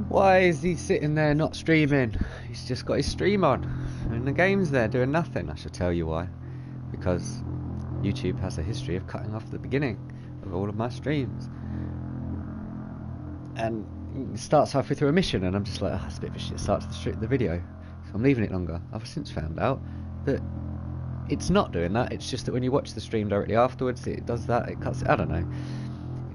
Why is he sitting there not streaming? He's just got his stream on and the game's there doing nothing. I shall tell you why. Because YouTube has a history of cutting off the beginning of all of my streams. And it starts halfway through a mission and I'm just like, oh, it's a bit of a shit start to the video. So I'm leaving it longer. I've since found out that it's not doing that. It's just that when you watch the stream directly afterwards, it does that. It cuts it. I don't know.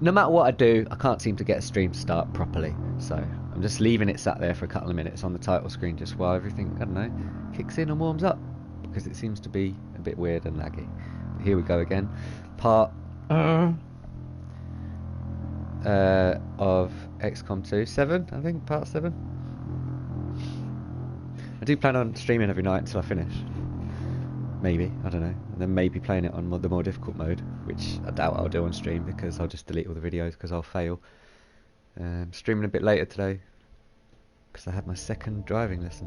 No matter what I do, I can't seem to get a stream to start properly. So I'm just leaving it sat there for a couple of minutes on the title screen just while everything, I don't know, kicks in and warms up. Because it seems to be a bit weird and laggy. But here we go again. Part of XCOM 2. 7, I think. Part 7. I do plan on streaming every night until I finish. Maybe, I don't know. And then maybe playing it on the more difficult mode, which I doubt I'll do on stream because I'll just delete all the videos because I'll fail. Streaming a bit later today because I had my second driving lesson,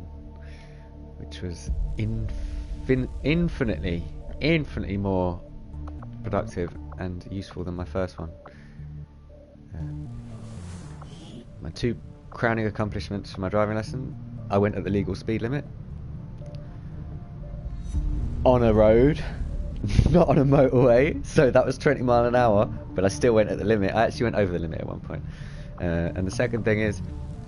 which was infinitely more productive and useful than my first one. My two crowning accomplishments for my driving lesson: I went at the legal speed limit on a road, not on a motorway, so that was 20 miles an hour, but I still went at the limit. I actually went over the limit at one point. And the second thing is,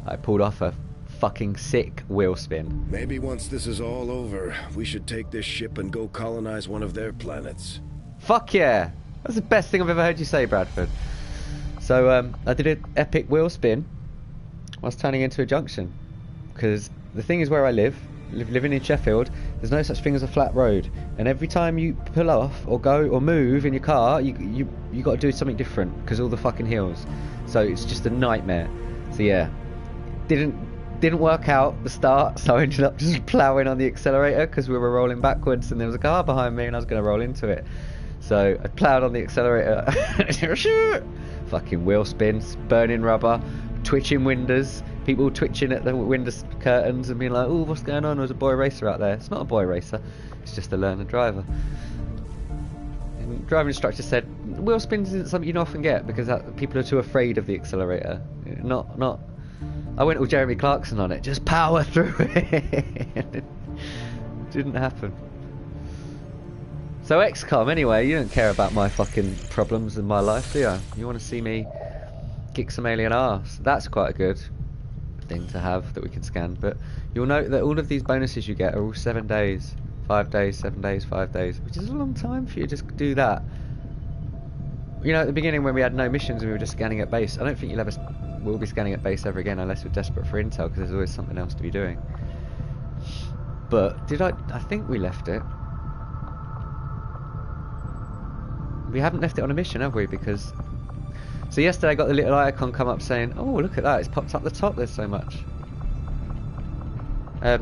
I pulled off a fucking sick wheel spin. Maybe once this is all over, we should take this ship and go colonize one of their planets. Fuck yeah! That's the best thing I've ever heard you say, Bradford. So I did an epic wheel spin whilst turning into a junction, because the thing is, where I living in Sheffield, there's no such thing as a flat road, and every time you pull off or go or move in your car, you got to do something different because all the fucking hills. So it's just a nightmare. So yeah, didn't work out at the start, so I ended up just ploughing on the accelerator because we were rolling backwards and there was a car behind me and I was going to roll into it. So I ploughed on the accelerator. Fucking wheel spins, burning rubber, twitching windows, people twitching at the window curtains and being like, oh, what's going on? There's a boy racer out there. It's not a boy racer, it's just a learner driver. And the driving instructor said, wheel spins isn't something you often get because people are too afraid of the accelerator. Not. I went with Jeremy Clarkson on it, just power through it. It didn't happen. So XCOM, anyway, you don't care about my fucking problems in my life, do you? You want to see me kick some alien arse. That's quite a good thing to have that we can scan. But you'll note that all of these bonuses you get are all 7 days, 5 days, 7 days, 5 days, which is a long time for you to just do that. You know, at the beginning when we had no missions and we were just scanning at base, I don't think we'll be scanning at base ever again unless we're desperate for intel, because there's always something else to be doing. But I think we left it. We haven't left it on a mission, have we? Because so yesterday I got the little icon come up saying, oh, look at that, it's popped up the top, there's so much.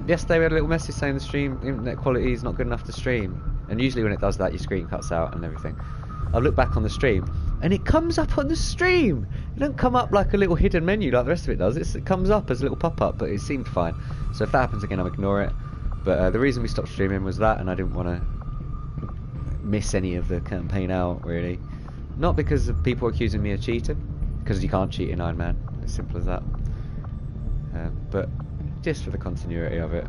Yesterday we had a little message saying the stream internet quality is not good enough to stream, and usually when it does that your screen cuts out and everything. I've looked back on the stream and it comes up on the stream. It doesn't come up like a little hidden menu like the rest of it does. It comes up as a little pop-up, but it seemed fine. So if that happens again, I'll ignore it. But the reason we stopped streaming was that, and I didn't want to miss any of the campaign out, really. Not because of people accusing me of cheating, because you can't cheat in Iron Man, as simple as that. But just for the continuity of it.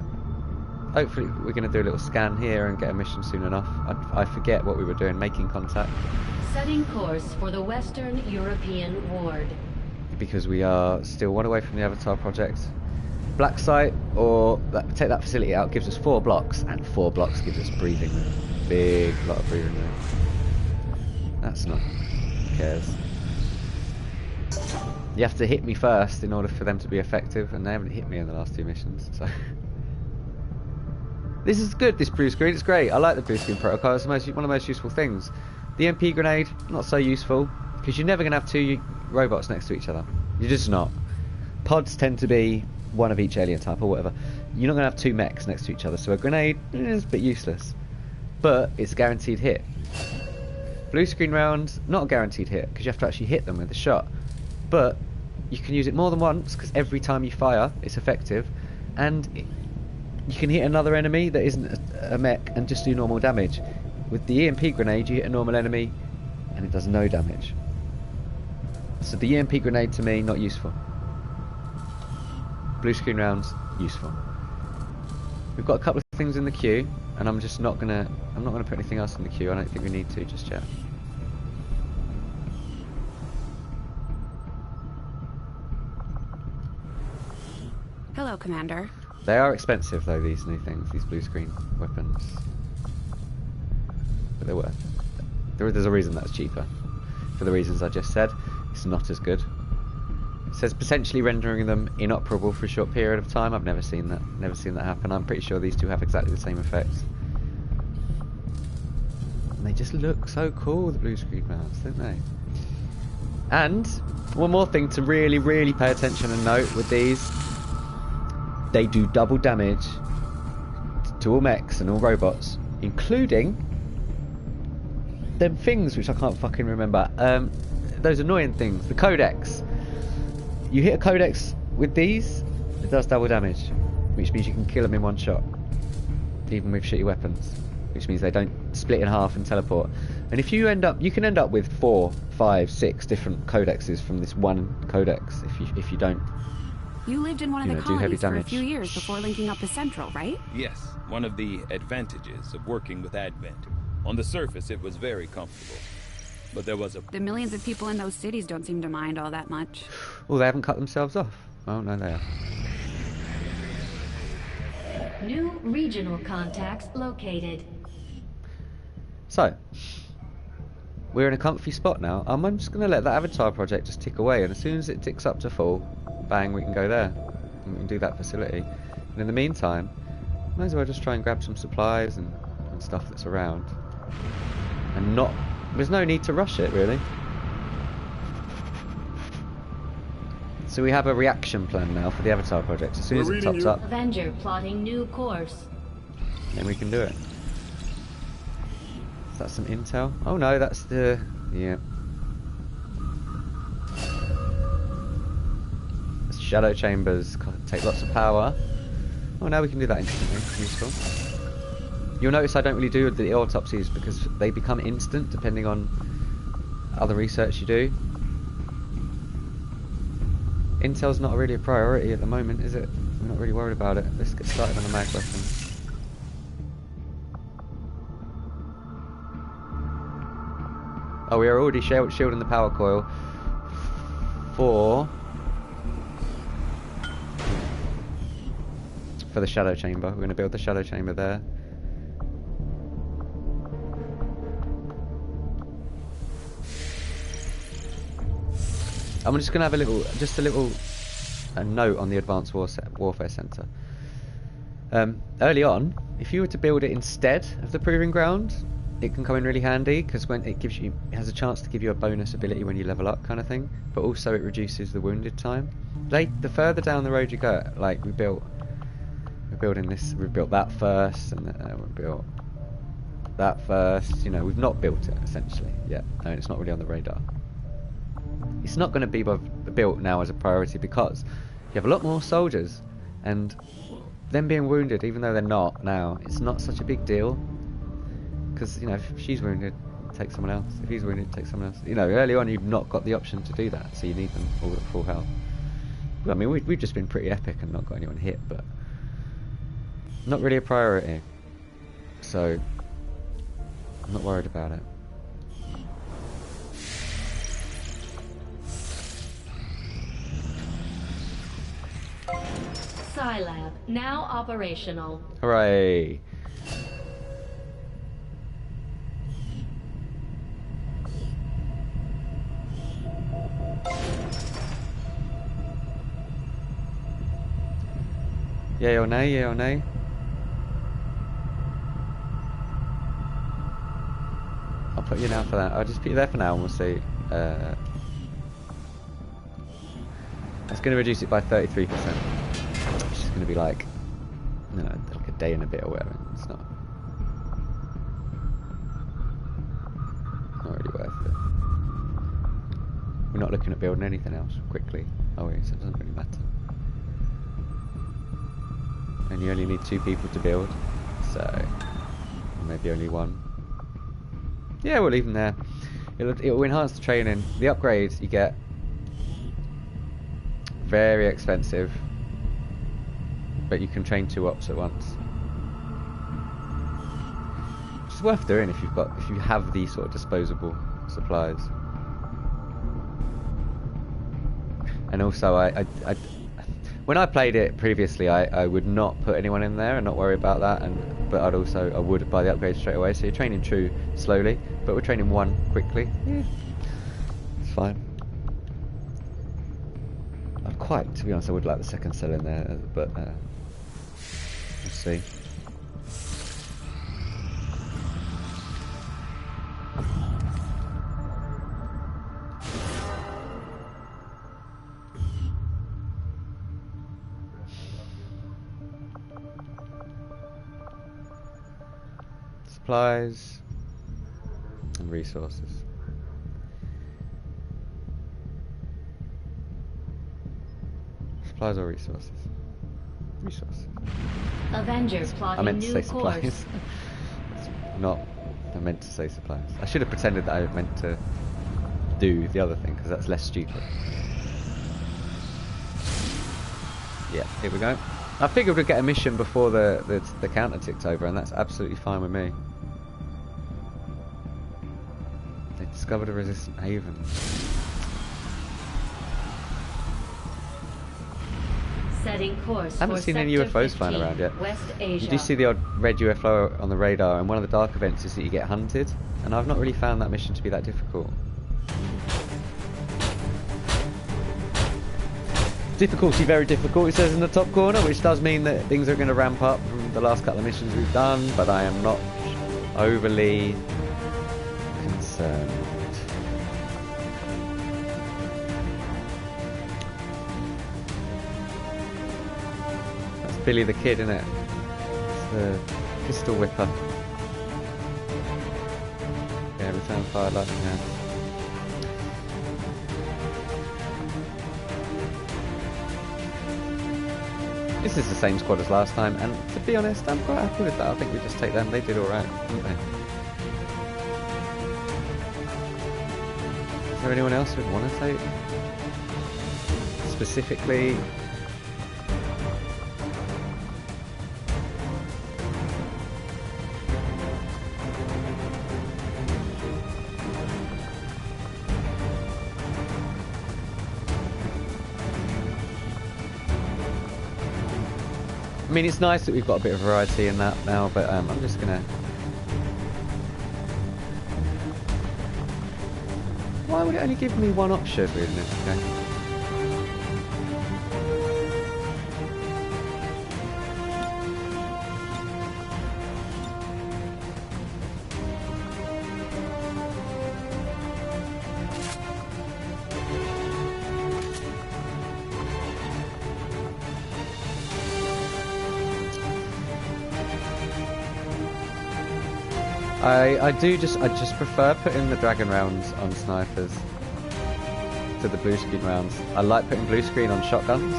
Hopefully we're going to do a little scan here and get a mission soon enough. I forget what we were doing, making contact. Setting course for the Western European Ward. Because we are still one away from the Avatar project. Black site, or take that facility out, gives us 4 blocks, and 4 blocks gives us breathing room. Big lot of breathing room. That's not... who cares? You have to hit me first in order for them to be effective, and they haven't hit me in the last 2 missions, so... This is good, this blue screen, it's great. I like the blue screen protocol, it's one of the most useful things. The MP grenade, not so useful, because you're never going to have 2 robots next to each other. You're just not. Pods tend to be one of each alien type or whatever. You're not going to have 2 mechs next to each other, so a grenade is a bit useless. But it's a guaranteed hit. Blue screen rounds, not a guaranteed hit, because you have to actually hit them with a shot. But you can use it more than once, because every time you fire, it's effective. And you can hit another enemy that isn't a mech and just do normal damage. With the EMP grenade, you hit a normal enemy and it does no damage. So the EMP grenade, to me, not useful. blue screen rounds, useful. We've got a couple of things in the queue, and I'm not gonna put anything else in the queue. I don't think we need to just yet. Hello, Commander. They are expensive though, these new things, these blue screen weapons. But they're worth it. There's a reason that's cheaper. For the reasons I just said, it's not as good. It says potentially rendering them inoperable for a short period of time. I've never seen that. Never seen that happen. I'm pretty sure these two have exactly the same effects. And they just look so cool, the blue screen rounds, don't they? And one more thing to really, really pay attention and note with these. They do double damage to all mechs and all robots, including them things which I can't fucking remember. Those annoying things. The codex. You hit a codex with these, it does double damage, which means you can kill them in one shot, even with shitty weapons. Which means they don't split in half and teleport. And if you can end up with 4, 5, 6 different codexes from this one codex if you don't. You lived in one of the do heavy colonies for a damage. few years before linking up to Central, right? Yes, one of the advantages of working with Advent. On the surface, it was very comfortable. But there was a... The millions of people in those cities don't seem to mind all that much. Oh, they haven't cut themselves off. Oh, no, they are. New regional contacts located. So, we're in a comfy spot now. I'm just going to let that avatar project just tick away, and as soon as it ticks up to full, bang, we can go there. And we can do that facility. And in the meantime, might as well just try and grab some supplies and stuff that's around. And there's no need to rush it, really. So we have a reaction plan now for the avatar project. As soon as it tops up, Avenger plotting new course. then we can do it. Is that some intel? Oh no, that's the... yeah. Shadow chambers take lots of power. Oh, now we can do that instantly. Useful. You'll notice I don't really do the autopsies because they become instant depending on other research you do. Intel's not really a priority at the moment, is it? We're not really worried about it. Let's get started on the mag weapon. Oh, we are already shielding the power coil for the shadow chamber. We're going to build the shadow chamber there. I'm just going to have a note on the Advanced Warfare Center. Early on, if you were to build it instead of the Proving Ground, it can come in really handy because when it has a chance to give you a bonus ability when you level up, kind of thing. But also it reduces the wounded time. The further down the road you go, like we're building this. We built that first, and then we built that first. You know, we've not built it essentially yet. No, it's not really on the radar. It's not going to be built now as a priority because you have a lot more soldiers, and them being wounded, even though they're not now, it's not such a big deal. Because you know, if she's wounded, take someone else. If he's wounded, take someone else. You know, early on you've not got the option to do that, so you need them all at full health. Well, I mean, we've just been pretty epic and not got anyone hit, but not really a priority. So I'm not worried about it. Scilab now operational. Hooray! Yay or nay, yay or nay? I'll put you down for that. I'll just put you there for now and we'll see. It's going to reduce it by 33%. Which is going to be like, I don't know, like a day and a bit or whatever. It's not really worth it. We're not looking at building anything else quickly, are we? So it doesn't really matter. And you only need 2 people to build, so maybe only 1. Yeah, we'll leave them there. It'll enhance the training. The upgrades you get very expensive, but you can train 2 ops at once. Which is worth doing if you have these sort of disposable supplies. And also, I when I played it previously, I would not put anyone in there and not worry about that. But I would buy the upgrade straight away. So you're training 2 slowly, but we're training 1 quickly. Yeah, it's fine. To be honest, I would like the second cell in there, but we'll see. Supplies and resources. Supplies or resources? Resources. Avengers I plotting meant to new say course. supplies. I meant to say supplies. I should have pretended that I meant to do the other thing, because that's less stupid. Yeah, here we go. I figured we'd get a mission before the counter ticked over, and that's absolutely fine with me. They discovered a resistant haven. Setting course I haven't for seen any Sector UFOs flying 15, around yet. West Asia. You do see the odd red UFO on the radar, and one of the dark events is that you get hunted, and I've not really found that mission to be that difficult. Difficulty, very difficult, it says in the top corner, which does mean that things are going to ramp up from the last couple of missions we've done, but I am not overly concerned. That's Billy the Kid, isn't it? It's the pistol whipper. Yeah, return fire lightning now. This is the same squad as last time, and to be honest, I'm quite happy with that. I think we just take them. They did alright, didn't they? Is there anyone else we'd want to take? Specifically... I mean, it's nice that we've got a bit of variety in that now, but I'm just gonna... Why would it only give me one option, really? Okay. I just prefer putting the dragon rounds on snipers to the blue screen rounds. I like putting blue screen on shotguns.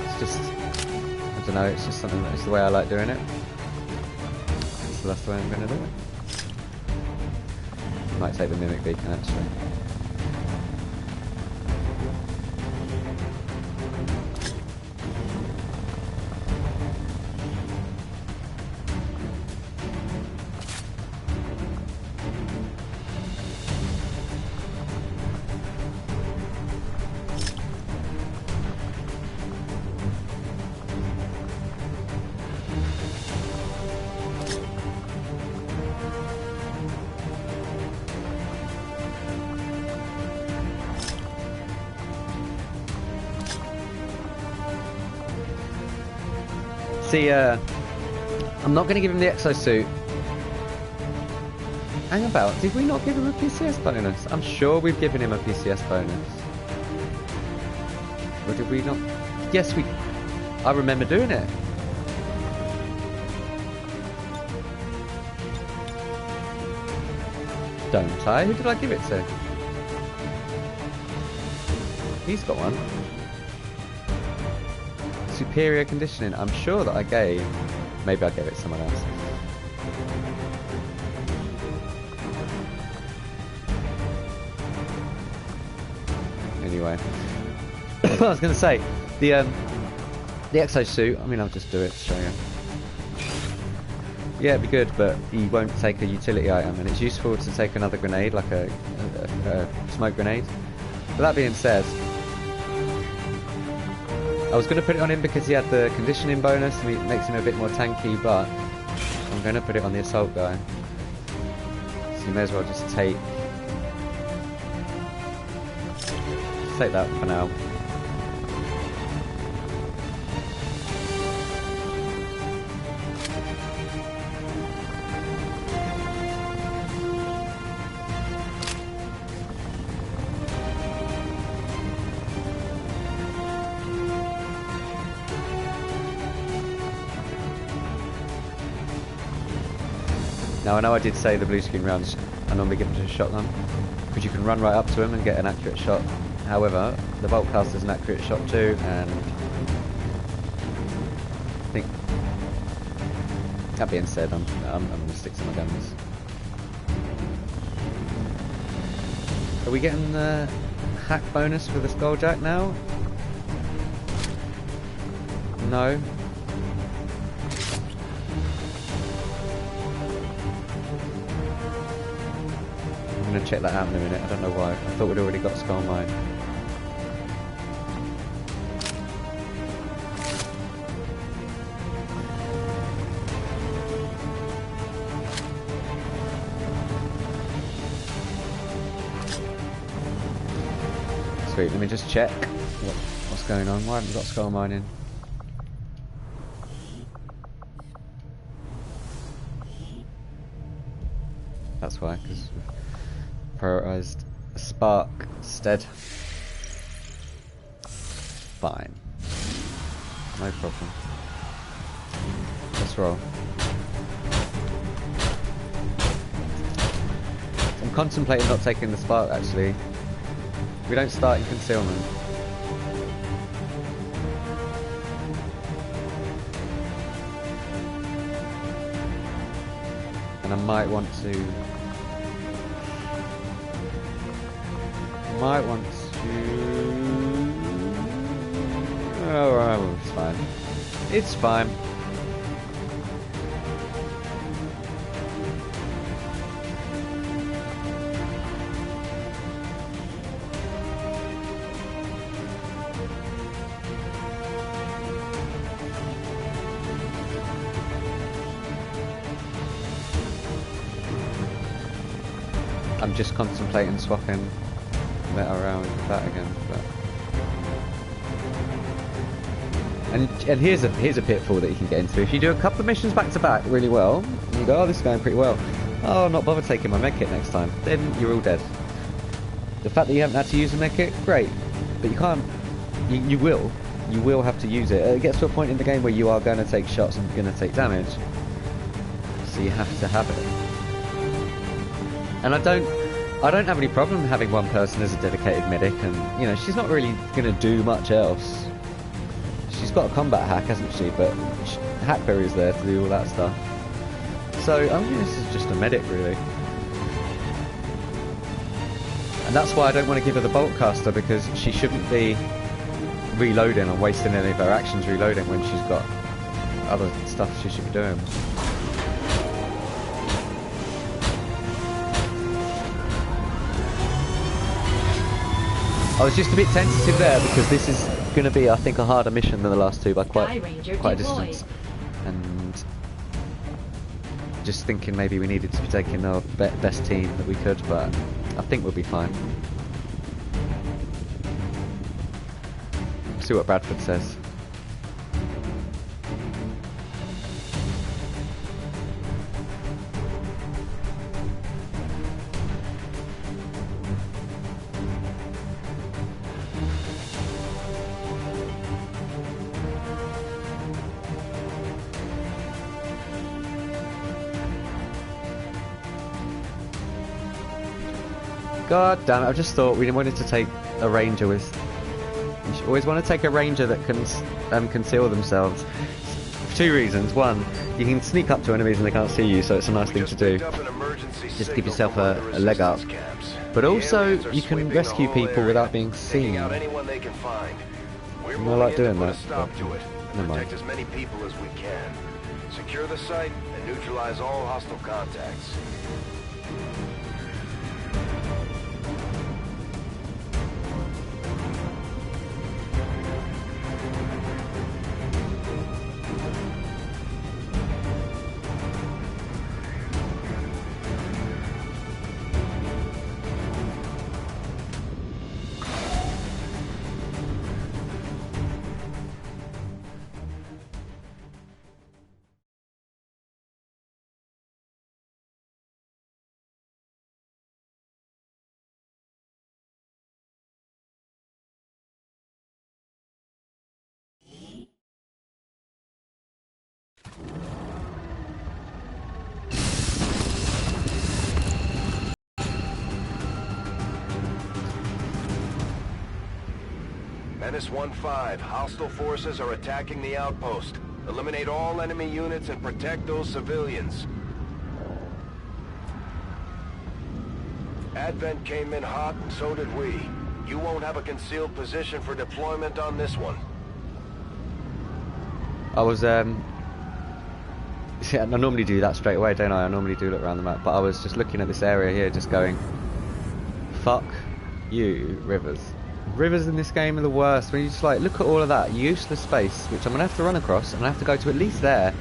It's just, I don't know, it's just something that's the way I like doing it. So that's the way I'm going to do it. Might take the mimic beacon actually. See, I'm not going to give him the exosuit. Hang about, did we not give him a PCS bonus? I'm sure we've given him a PCS bonus. Or did we not? Yes, we... I remember doing it. Don't I? Who did I give it to? He's got one. Superior conditioning. I'm sure that I gave... Maybe I gave it to someone else. Anyway. I was going to say, the The exosuit, I mean, I'll just do it to show you. Yeah, it'd be good, but he won't take a utility item, and it's useful to take another grenade, like a smoke grenade. But that being said, I was going to put it on him because he had the conditioning bonus and it makes him a bit more tanky, but I'm going to put it on the assault guy. So you may as well just take that for now. Now I know I did say the blue screen rounds I normally give them to a shotgun, because you can run right up to him and get an accurate shot. However, the bolt caster is an accurate shot too, and I think, that being said, I'm going to stick to my guns. Are we getting the hack bonus for the Skulljack now? No. I'm going to check that out in a minute, I don't know why. I thought we'd already got Skull Mine. Sweet, let me just check what's going on. Why haven't we got Skull Mining? That's why, because we've prioritised Spark instead. Fine. No problem. Let's roll. I'm contemplating not taking the Spark actually. We don't start in concealment. And I might want to... Oh, it's fine. It's fine. I'm just contemplating swapping that around with that again, but and here's a pitfall that you can get into. If you do a couple of missions back to back really well, and you go, oh, this is going pretty well. Oh, I'm not bothered taking my medkit next time. Then you're all dead. The fact that you haven't had to use a medkit, great, but you can't. You will have to use it. It gets to a point in the game where you are going to take shots and you're going to take damage, so you have to have it. And I don't have any problem having one person as a dedicated medic, and you know, she's not really going to do much else. She's got a combat hack, hasn't she? But Hackberry is there to do all that stuff. So I mean, this is just a medic, really. And that's why I don't want to give her the bolt caster, because she shouldn't be reloading or wasting any of her actions reloading when she's got other stuff she should be doing. I was just a bit tentative there because this is going to be, I think, a harder mission than the last two by quite a distance. And just thinking maybe we needed to be taking our best team that we could, but I think we'll be fine. See what Bradford says. God damn it, I just thought we wanted to take a ranger with... You should always want to take a ranger that can conceal themselves. For two reasons. One, you can sneak up to enemies and they can't see you, so it's a nice thing to do. Just give yourself a leg up. But also, you can rescue people without being seen. We're I moving like in to doing put a that, stop but to it. never mind. Protect as many people as we can. Secure the site and neutralize all hostile contacts. Menace 1-5, hostile forces are attacking the outpost. Eliminate all enemy units and protect those civilians. Advent came in hot, and so did we. You won't have a concealed position for deployment on this one. I was yeah, I normally do that straight away, don't I? I normally do look around the map, but I was just looking at this area here, just going, fuck you, rivers. Rivers in this game are the worst. When you just like look at all of that useless space, which I'm gonna have to run across, and I have to go to at least there,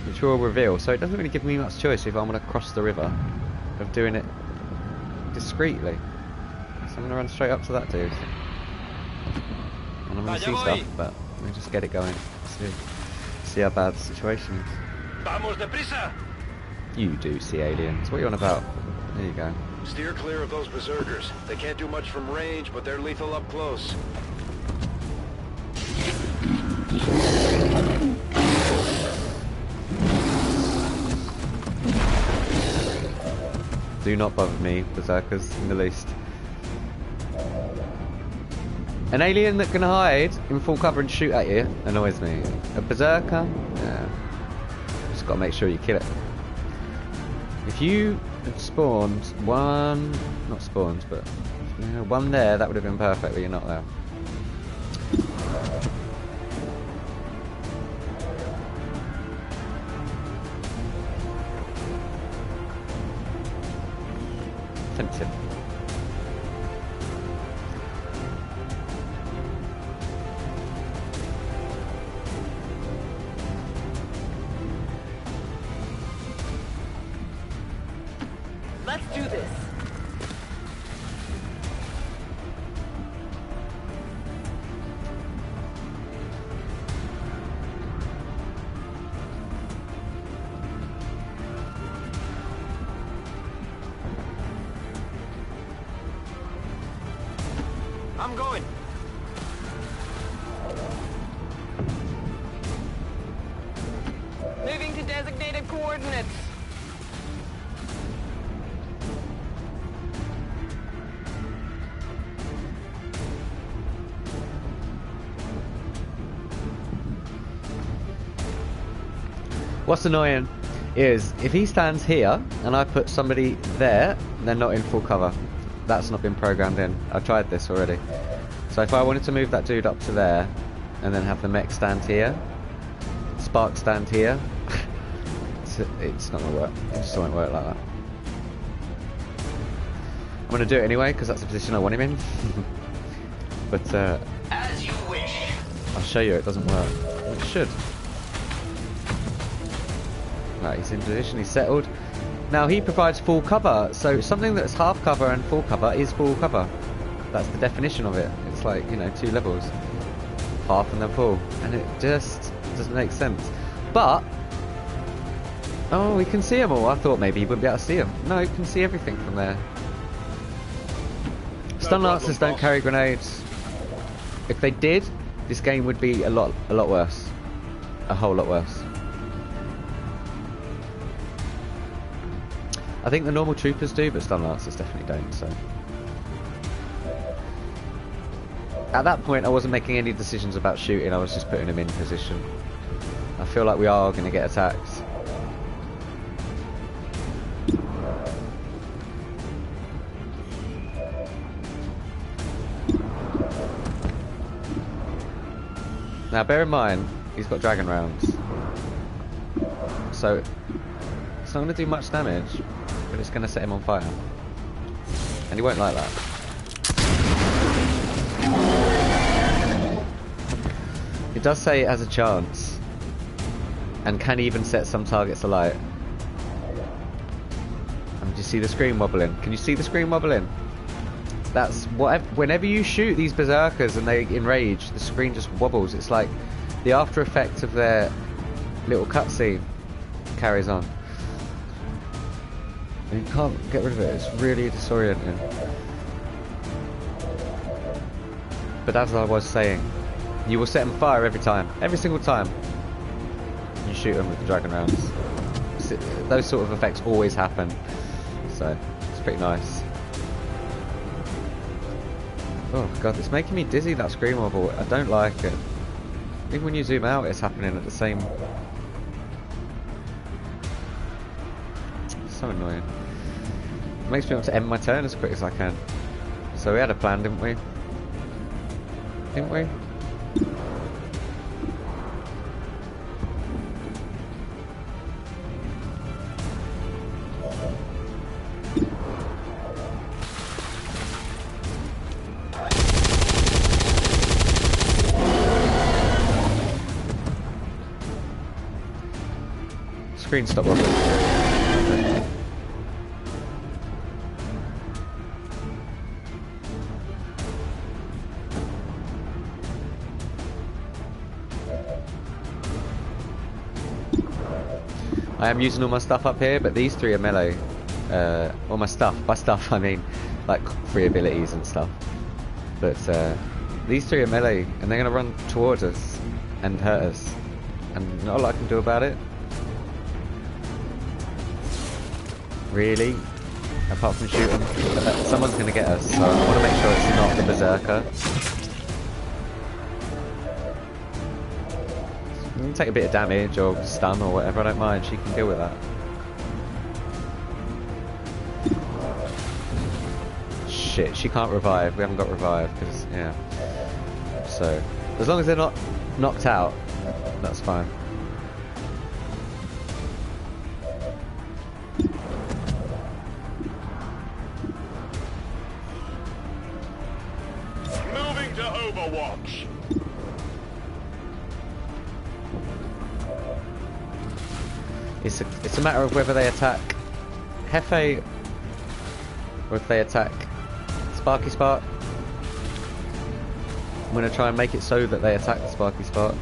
which will reveal. So it doesn't really give me much choice if I'm gonna cross the river, of doing it discreetly. So I'm gonna run straight up to that dude, and I'm gonna see stuff, but let me just get it going. See how bad the situation is. Vamos deprisa! You do see aliens. What are you on about? There you go. Steer clear of those berserkers. They can't do much from range, but they're lethal up close. Do not bother me, berserkers, in the least. An alien that can hide in full cover and shoot at you annoys me. A berserker? Yeah. Just gotta make sure you kill it. If you had spawned one, not spawned, but one there, that would have been perfect, but you're not there. Tempting. Let's do this. I'm going. Moving to designated coordinates. What's annoying is if he stands here and I put somebody there, they're not in full cover. That's not been programmed in. I tried this already. So if I wanted to move that dude up to there and then have the mech stand here, Spark stand here, it's not going to work. It just won't work like that. I'm going to do it anyway because that's the position I want him in. But As you wish. I'll show you it doesn't work. It should. Right, he's in position, he's settled. Now he provides full cover, so something that's half cover and full cover is full cover. That's the definition of it. It's like, you know, 2 levels. Half and then full. And it just doesn't make sense. But, oh, we can see them all. I thought maybe you wouldn't be able to see them. No, you can see everything from there. Stun Lancers don't carry grenades. If they did, this game would be a lot worse. A whole lot worse. I think the normal troopers do, but Stun Lancers definitely don't, so. At that point, I wasn't making any decisions about shooting, I was just putting them in position. I feel like we are going to get attacked. Now bear in mind, he's got dragon rounds. So it's not going to do much damage, but it's going to set him on fire. And he won't like that. It does say it has a chance. And can even set some targets alight. And do you see the screen wobbling? Can you see the screen wobbling? That's whatever. Whenever you shoot these berserkers and they enrage, the screen just wobbles. It's like the after effect of their little cutscene carries on. And you can't get rid of it. It's really disorienting. But as I was saying, you will set them fire every time, every single time you shoot them with the dragon rounds. Those sort of effects always happen, so it's pretty nice. Oh god, it's making me dizzy, that screen wobble. I don't like it. Even when you zoom out, it's happening at the same. It's so annoying. It makes me want to end my turn as quick as I can. So we had a plan, didn't we? Didn't we? Screen stop wobbling. I am using all my stuff up here, but these three are melee. All my stuff. By stuff I mean like free abilities and stuff. But these three are melee, and they're going to run towards us and hurt us. And not a lot I can do about it. Really? Apart from shoot them. Someone's going to get us, so I want to make sure it's not the berserker. You can take a bit of damage or stun or whatever, I don't mind, she can deal with that. Shit, she can't revive, we haven't got revive, because, yeah. So, as long as they're not knocked out, that's fine. Moving to Overwatch. It's a matter of whether they attack Hefe or if they attack Sparky Spark. I'm going to try and make it so that they attack the Sparky Spark.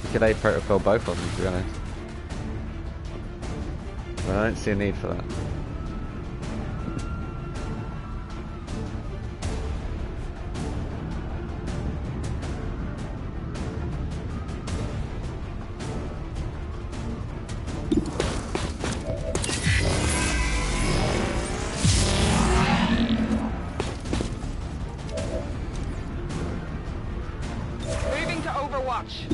You could A protocol both of them, to be honest. But I don't see a need for that. Moving to Overwatch.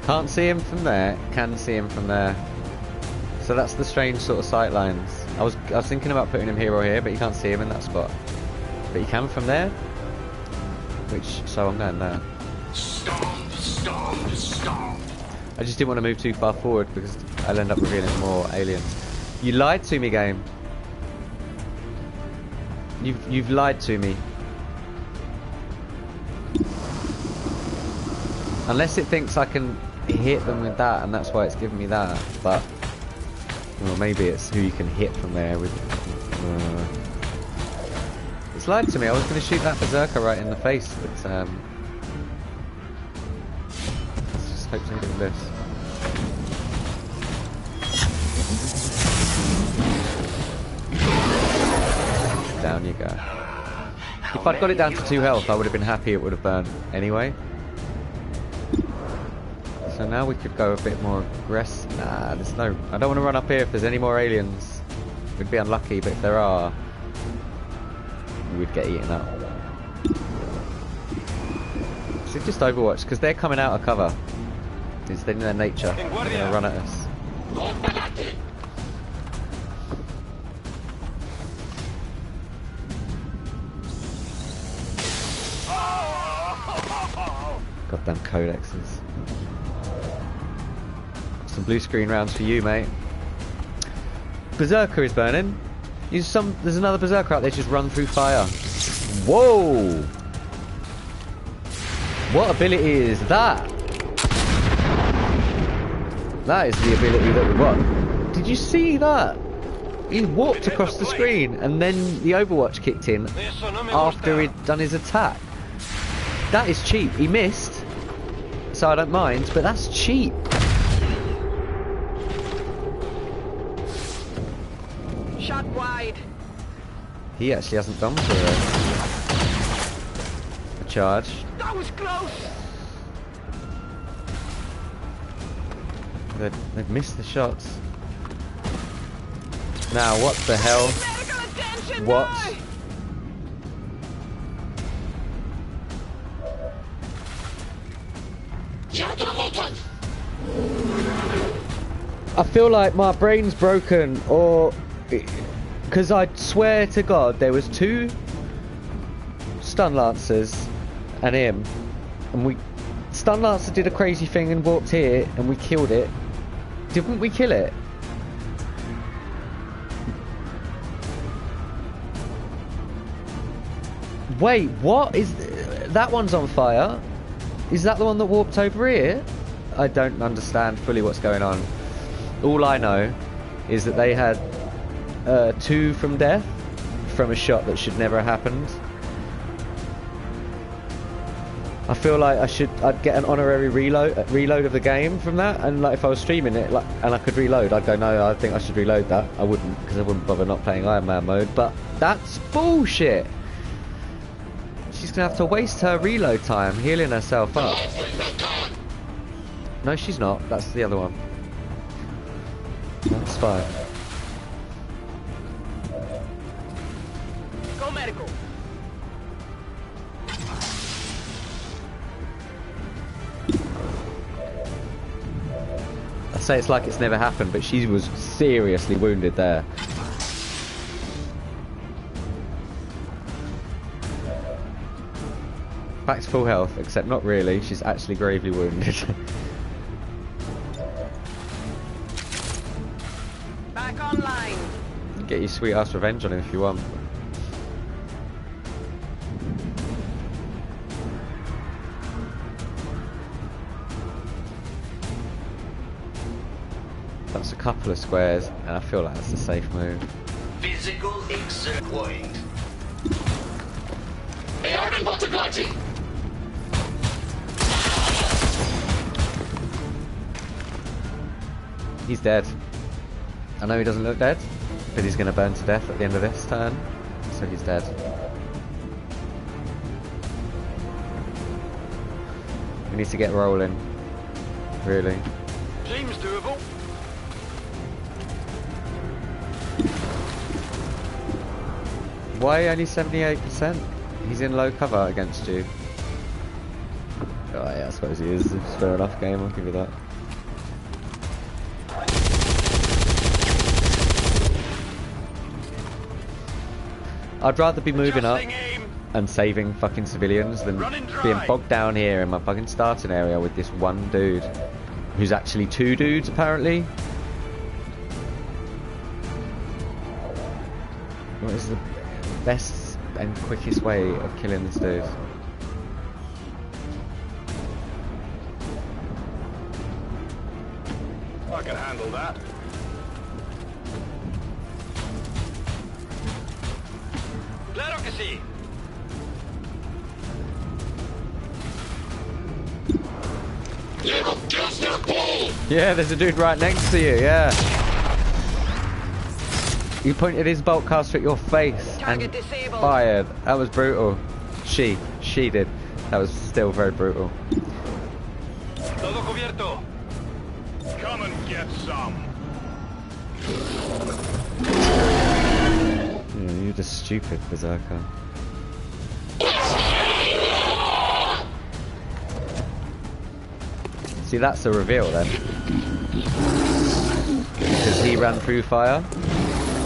Can't see him from there, can see him from there. So that's the strange sort of sight lines. I was thinking about putting him here or here, but you can't see him in that spot. But you can from there. So I'm going there. Stomp, stomp, stomp. I just didn't want to move too far forward because I'll end up revealing more aliens. You lied to me, game. You've lied to me. Unless it thinks I can hit them with that, and that's why it's giving me that. But well, maybe it's who you can hit from there with. It's lied to me. I was going to shoot that berserker right in the face, but let's just hope something this. Down you go. If I'd got it down to 2 health, I would have been happy. It would have burned anyway. So now we could go a bit more aggressive. Nah, there's no. I don't want to run up here if there's any more aliens. We'd be unlucky, but if there are, we'd get eaten up. So just Overwatch, because they're coming out of cover. It's in their nature. They're going to run at us. Goddamn codexes. Some blue screen rounds for you, mate. Berserker is burning. There's another Berserker out there just run through fire. Whoa! What ability is that? That is the ability that we want. Did you see that? He walked across the screen and then the Overwatch kicked in after he'd done his attack. That is cheap. He missed, so I don't mind, but that's cheap. Shot wide. He actually hasn't gone for a charge. That was close. They've missed the shots. Now, what the hell? Medical attention, What? boy. I feel like my brain's broken, or because I swear to God there was 2 stun lancers and him, and stun lancer did a crazy thing and walked here and we killed it. Didn't we kill it? Wait, what is that one's on fire? Is that the one that warped over here? I don't understand fully what's going on. All I know is that they had 2 from death from a shot that should never have happened. I feel like I'd get an honorary reload of the game from that, and like if I was streaming it and I could reload, I'd go, no, I think I should reload that. I wouldn't, because I wouldn't bother not playing Iron Man mode, but that's bullshit. She's gonna have to waste her reload time healing herself up. No, she's not. That's the other one. That's fine. Go medical. I say it's like it's never happened, but she was seriously wounded there. Back to full health, except not really. She's actually gravely wounded. Back online. Get your sweet ass revenge on him if you want. That's a couple of squares, and I feel like that's a safe move. Physical exert point. He's dead. I know he doesn't look dead, but he's going to burn to death at the end of this turn, so he's dead. We need to get rolling, really. Seems doable. Why only 78%? He's in low cover against you. Oh yeah, I suppose he is. It's fair enough game, I'll give you that. I'd rather be moving up and saving fucking civilians than being bogged down here in my fucking starting area with this one dude. Who's actually 2 dudes, apparently. What is the best and quickest way of killing this dude? I can handle that. Claro que sí. Yeah, there's a dude right next to you, yeah. He pointed his bolt caster at your face Target and disabled. fired. That was brutal. She did. That was still very brutal. Todo cubierto. Come and get some. just stupid, Berserker. See, that's a reveal then. Because he ran through fire.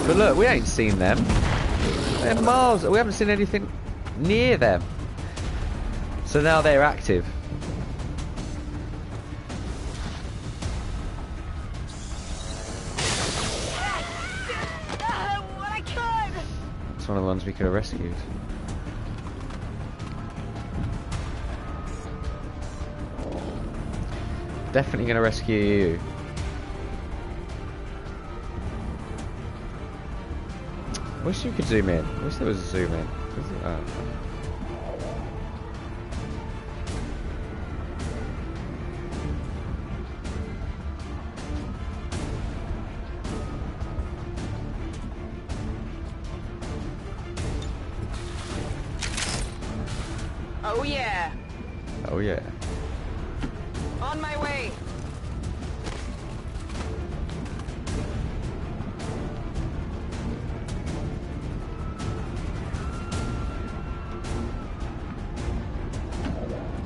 But look, we ain't seen them. They're miles. We haven't seen anything near them. So now they're active. What I could! It's one of the ones we could have rescued. Definitely going to rescue you. Wish you could zoom in. Wish there was a zoom in. Oh. Oh yeah. Oh yeah. On my way.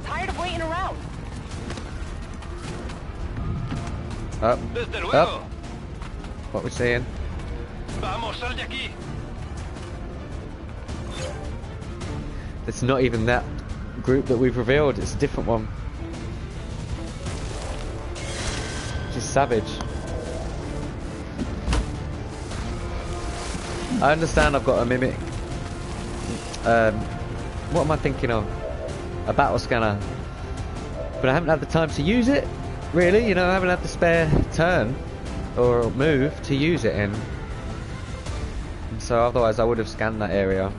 Tired of waiting around. Up. Desde luego. Up. What we're saying? Vamos, sal de aquí. It's not even that group that we've revealed, it's a different one. Just savage. I understand I've got a mimic. What am I thinking of? A battle scanner. But I haven't had the time to use it, really. You know, I haven't had the spare turn or move to use it in. And so otherwise I would have scanned that area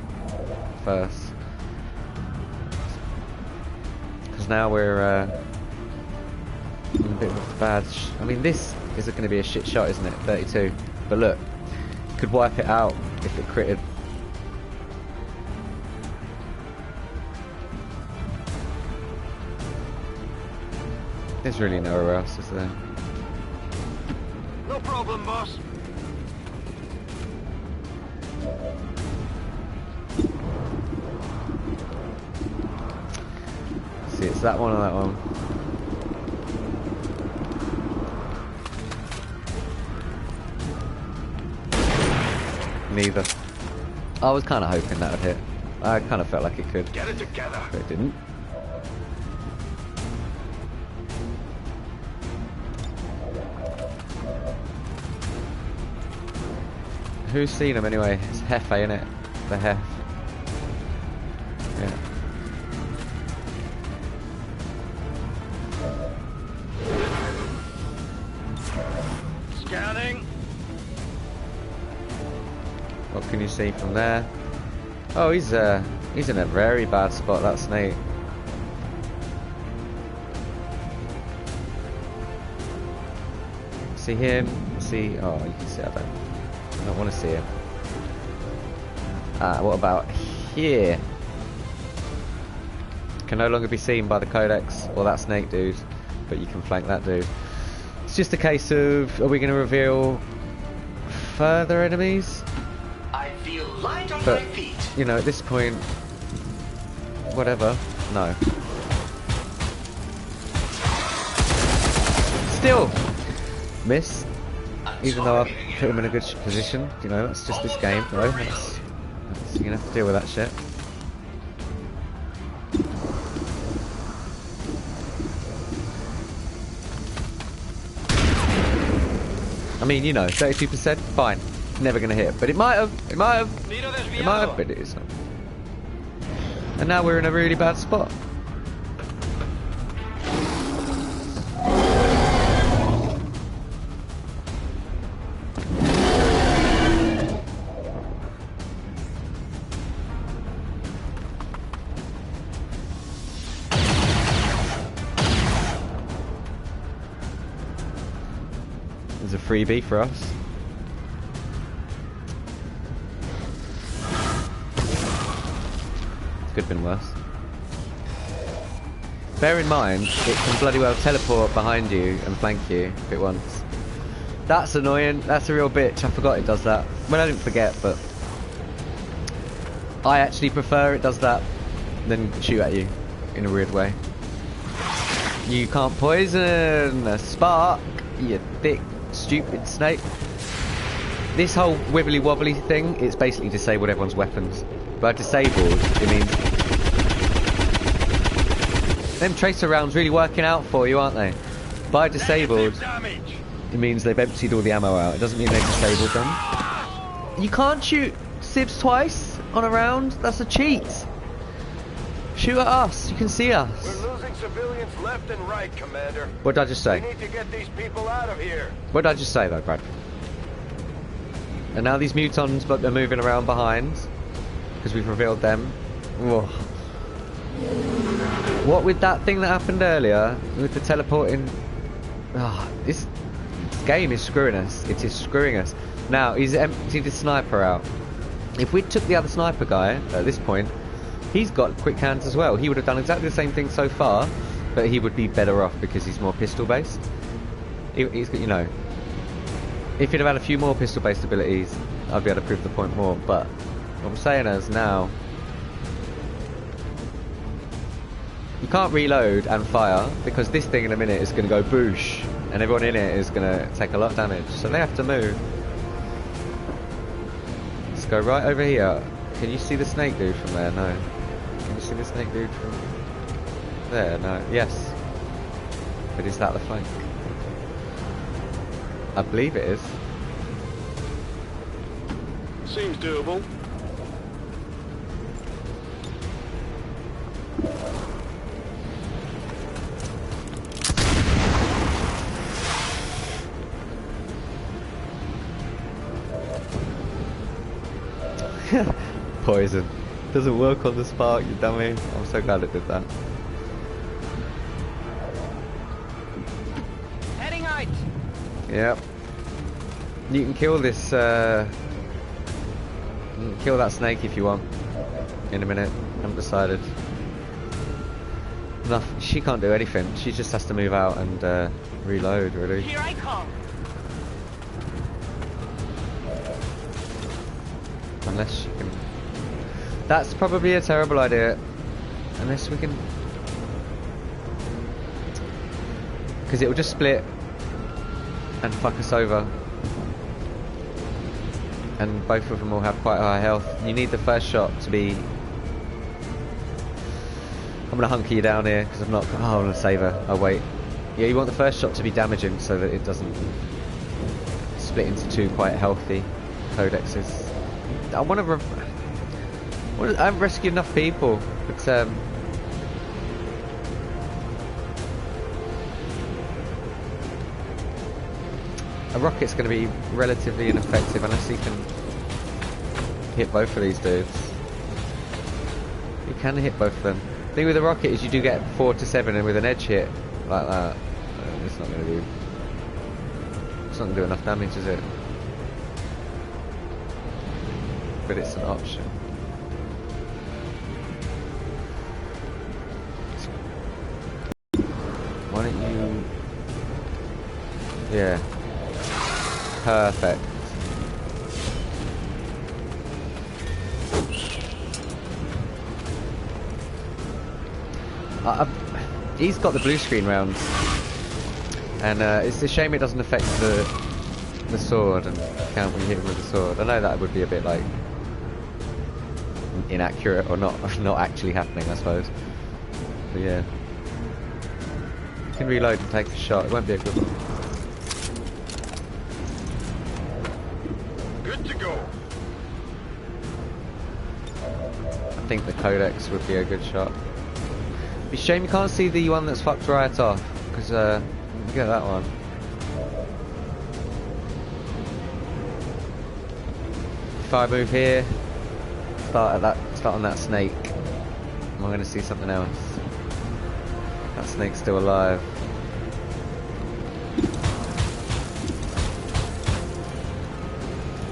first. Because now we're in a bit of a bad... I mean, this is going to be a shit shot, isn't it? 32. But look, could wipe it out if it critted. There's really nowhere else, is there? No problem, boss. See, it's that one or that one. Neither. I was kind of hoping that would hit. I kind of felt like it could. Get it together. But it didn't. Who's seen him anyway? It's Hefe, innit? The Hef. Yeah. Scanning. What can you see from there? Oh, he's in a very bad spot, that snake. See him? See? Oh, you can see. I don't want to see him. What about here? Can no longer be seen by the codex or that snake dude, but you can flank that dude. It's just a case of, are we going to reveal further enemies? I feel light on But, my feet. you know, at this point, whatever. No. Still miss. Even though I've put him in a good position, you know, that's just this game, bro. That's, you're gonna have to deal with that shit. I mean, you know, 32%, fine. Never gonna hit. But it might have, but it isn't. And now we're in a really bad spot. There's a freebie for us. Could have been worse. Bear in mind, it can bloody well teleport behind you and flank you if it wants. That's annoying. That's a real bitch. I forgot it does that. Well, I didn't forget, but I actually prefer it does that than shoot at you in a weird way. You can't poison a spark, you thick, stupid snake. This whole wibbly wobbly thing, it's basically disabled everyone's weapons. By disabled, it means them tracer rounds really working out for you, aren't they? By disabled, it means they've emptied all the ammo out. It doesn't mean they've disabled them. You can't shoot sieves twice on a round. That's a cheat. Shoot at us. You can see us. We're losing civilians left and right, Commander. What did I just say? We need to get these people out of here. What did I just say, though, Brad? And now these mutons, but they're moving around behind because we've revealed them. Whoa. What with that thing that happened earlier with the teleporting? Oh, this game is screwing us. It is screwing us. Now he's emptied his sniper out. If we took the other sniper guy at this point, he's got quick hands as well. He would have done exactly the same thing so far, but he would be better off because he's more pistol based. He's, you know, if he'd have had a few more pistol based abilities, I'd be able to prove the point more. But what I'm saying is now, you can't reload and fire because this thing in a minute is going to go boosh, and everyone in it is going to take a lot of damage. So they have to move. Let's go right over here. Can you see the snake dude from there? No. Can you see the snake dude from there? No. Yes. But is that the flank? I believe it is. Seems doable. Poison. Doesn't work on the spark, you dummy. I'm so glad it did that. Heading out. Yep. You can kill this, you can kill that snake if you want. In a minute. I haven't decided. Nothing. She can't do anything. She just has to move out and reload, really. Here I come. Unless she can... That's probably a terrible idea. Unless we can... Because it will just split and fuck us over. And both of them will have quite high health. You need the first shot to be... I'm going to hunker you down here because I'm not... Oh, I'm going to save her. I'll wait. Yeah, you want the first shot to be damaging so that it doesn't split into two quite healthy codexes. I want to... I haven't rescued enough people, but a rocket's going to be relatively ineffective unless you can hit both of these dudes. You can hit both of them. The thing with the rocket is you do get 4 to 7, and with an edge hit like that, it's not going to do. It's not going to do enough damage, is it? But it's an option. Why don't you... Yeah. Perfect. He's got the blue screen rounds. And it's a shame it doesn't affect the sword and count when you hit him with the sword. I know that would be a bit like... inaccurate or not actually happening, I suppose. But yeah. You can reload and take the shot. It won't be a good one. Good to go. I think the codex would be a good shot. It's a shame you can't see the one that's fucked right off, because you can get that one. If I move here, start on that snake, am I going to see something else? That snake's still alive.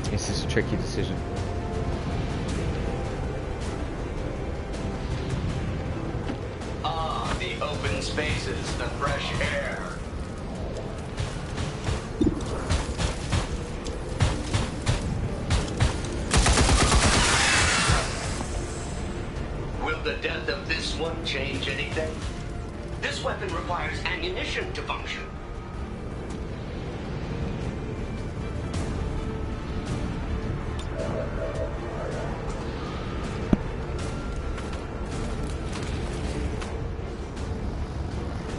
This is a tricky decision. Ah, the open spaces, the fresh air. one change anything? This weapon requires ammunition to function.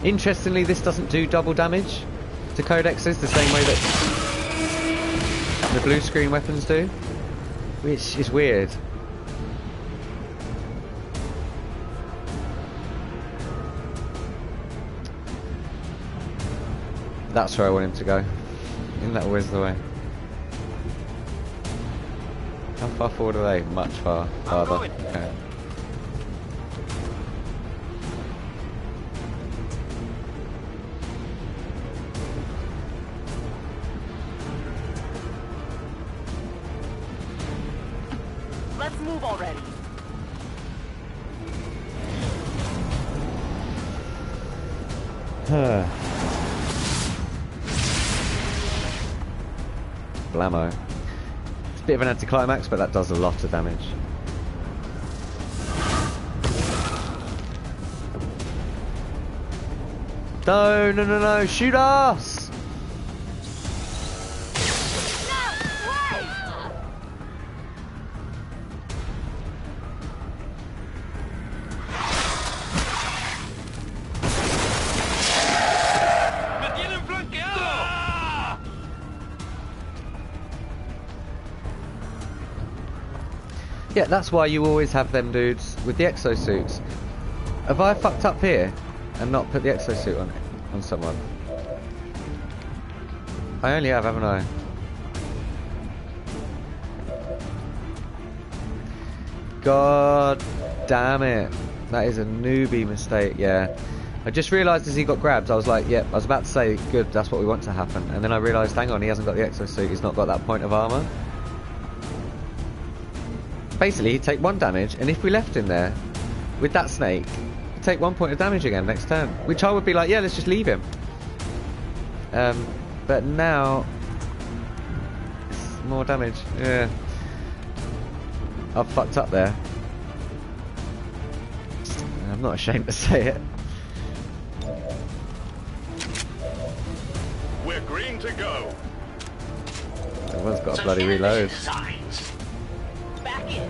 Interestingly, this doesn't do double damage to codexes the same way that the blue screen weapons do, which is weird. That's where I want him to go. Isn't that always the way? How far forward are they? Much farther. Okay. Let's move already. Blammo. It's a bit of an anticlimax, but that does a lot of damage. No, no, no, no, shoot us! Yeah, that's why you always have them dudes with the exosuits. Have I fucked up here and not put the exosuit on someone? I only have, haven't I? God damn it. That is a newbie mistake, yeah. I just realised as he got grabbed, I was like, yep, I was about to say, good, that's what we want to happen. And then I realised, hang on, he hasn't got the exosuit, he's not got that point of armour. Basically, he'd take 1 damage, and if we left him there with that snake, he'd take 1 point of damage again next turn. Which I would be like, yeah, let's just leave him. But now, it's more damage. Yeah. I've fucked up there. I'm not ashamed to say it. We're green to go. Everyone's got a bloody reload. Back in. You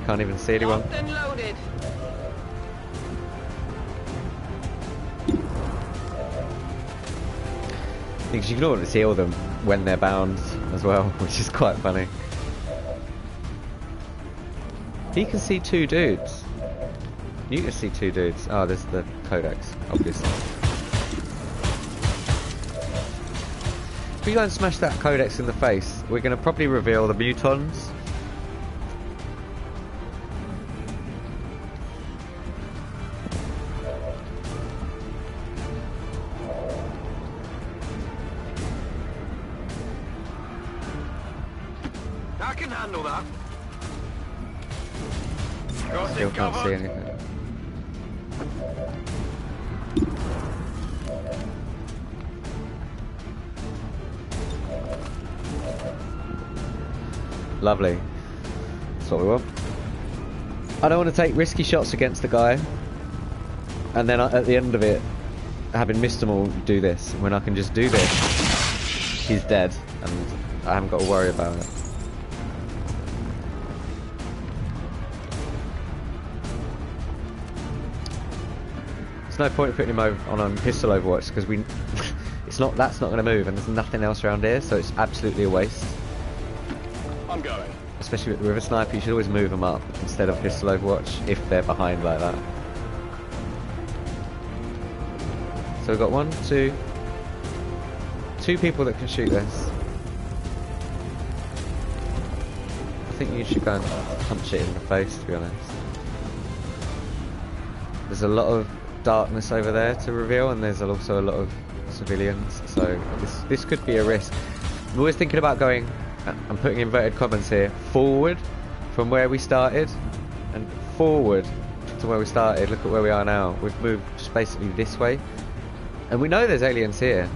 can't even see anyone. Locked and loaded. Because you can always heal them when they're bound as well, which is quite funny. He can see 2 dudes. You can see 2 dudes. Oh, there's the codex, obviously. If we go and smash that codex in the face, we're going to probably reveal the mutons. I can handle that. Still can't see anything. Lovely. That's what we want. I don't want to take risky shots against the guy and then at the end of it, having missed them all, do this. When I can just do this, he's dead and I haven't got to worry about it. There's no point in putting him on pistol Overwatch because that's not going to move and there's nothing else around here, so it's absolutely a waste. I'm going. Especially with a sniper, you should always move them up instead of pistol Overwatch if they're behind like that. So we've got 1, 2 people that can shoot this. I think you should go and punch it in the face, to be honest. There's a lot of darkness over there to reveal, and there's also a lot of civilians, so this could be a risk. I'm always thinking about going, I'm putting inverted commas here, forward from where we started and forward to where we started. Look at where we are now. We've moved just basically this way, and we know there's aliens here.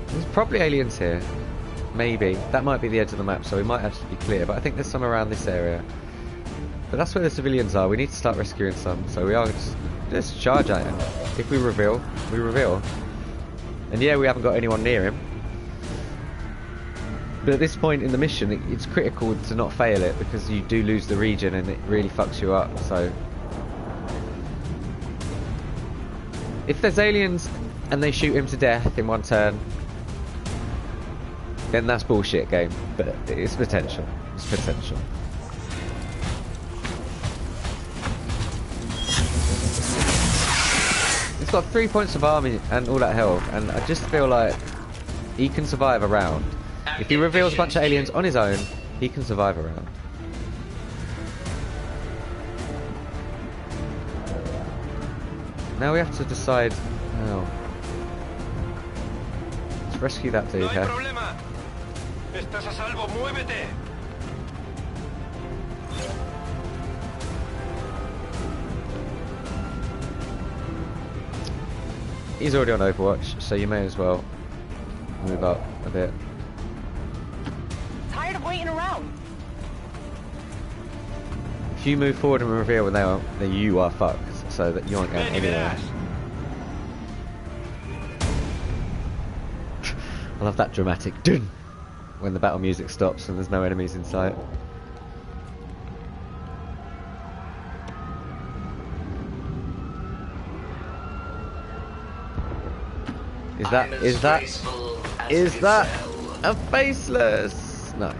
There's probably aliens here, maybe. That might be the edge of the map, so we might actually be clear, but I think there's some around this area. But that's where the civilians are. We need to start rescuing some. So we are just charge at him. If we reveal, we reveal. And yeah, we haven't got anyone near him. But at this point in the mission, it's critical to not fail it, because you do lose the region and it really fucks you up. So if there's aliens and they shoot him to death in one turn, then that's bullshit game. But it's potential. It's potential. He's got 3 points of army and all that health, and I just feel like he can survive a round. If he reveals a bunch of aliens on his own, he can survive a round. Now we have to decide how. Let's rescue that dude here. He's already on Overwatch, so you may as well move up a bit. Tired of waiting around. If you move forward and reveal now, then you are fucked, so that you aren't going anywhere. I love that dramatic dun when the battle music stops and there's no enemies in sight. Is that a faceless? No.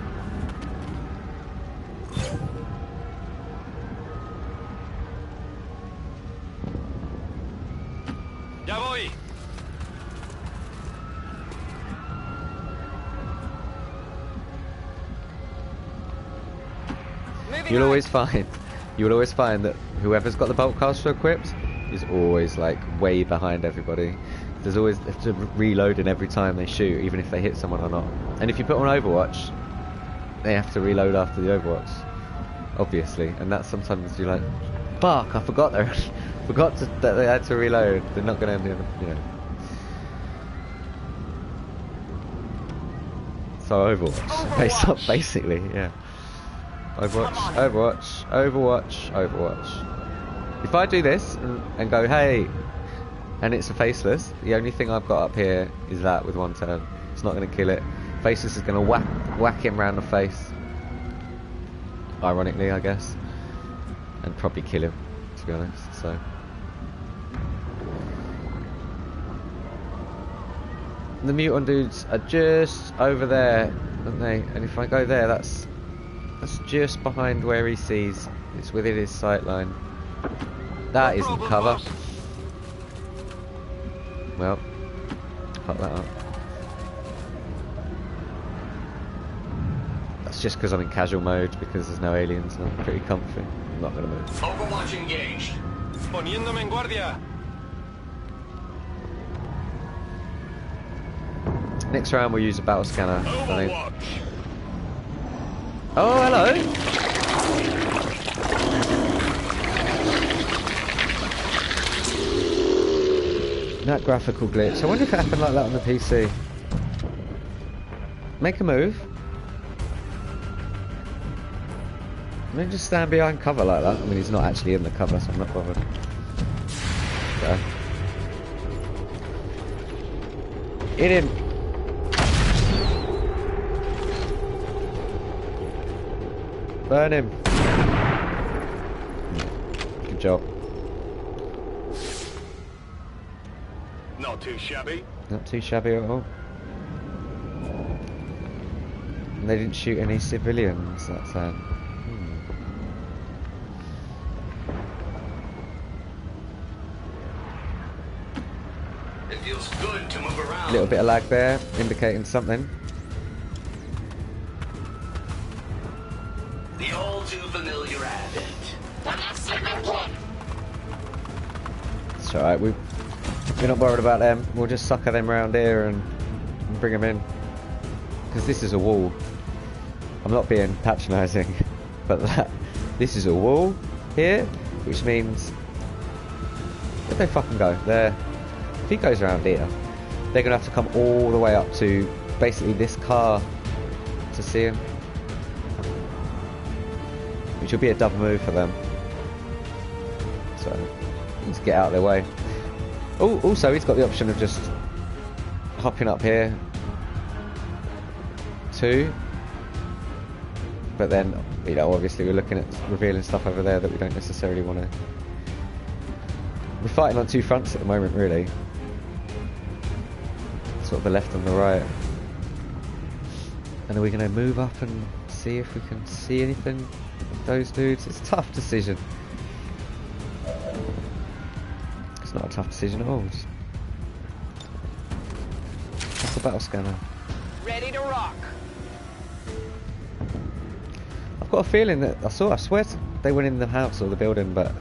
Ya voy. You'll always find that whoever's got the bolt caster equipped is always like way behind everybody. There's always they have to reload in every time they shoot, even if they hit someone or not. And if you put on Overwatch, they have to reload after the Overwatch, obviously. And that's sometimes you're like, fuck, I forgot that they had to reload. They're not going to, you know. So Overwatch. Basically, yeah. Overwatch. If I do this and go, hey, and it's a faceless, the only thing I've got up here is that with one turn. It's not going to kill it. Faceless is going to whack him round the face. Ironically, I guess. And probably kill him, to be honest, so. The mutant dudes are just over there, aren't they? And if I go there, that's just behind where he sees. It's within his sight line. That isn't cover. Well, fuck that up. That's just because I'm in casual mode, because there's no aliens and I'm pretty comfy. I'm not going to move. Overwatch engaged. Poniéndome en guardia. Next round we'll use a battle scanner. I think. Oh, hello! That graphical glitch. I wonder if it happened like that on the PC. Make a move. And then just stand behind cover like that. I mean, he's not actually in the cover, so I'm not bothered. Okay. Hit him! Burn him! Good job. Not too shabby. Not too shabby at all. And they didn't shoot any civilians, that's sad. It feels good to move around. A little bit of lag there, indicating something. The all too familiar advent. It's alright, we're not worried about them. We'll just sucker them around here and bring them in. Because this is a wall. I'm not being patronising, but this is a wall here, which means... Where'd they fucking go? There. If he goes around here, they're going to have to come all the way up to basically this car to see him. which will be a double move for them. So let's get out of their way. Oh, also he's got the option of just hopping up here too. But then, you know, obviously we're looking at revealing stuff over there that we don't necessarily want to. We're fighting on two fronts at the moment, really. Sort of the left and the right. And are we going to move up and see if we can see anything of those dudes? It's a tough decision. It's not a tough decision at all. That's a battle scanner. Ready to rock. I've got a feeling that I swear they went in the house or the building, but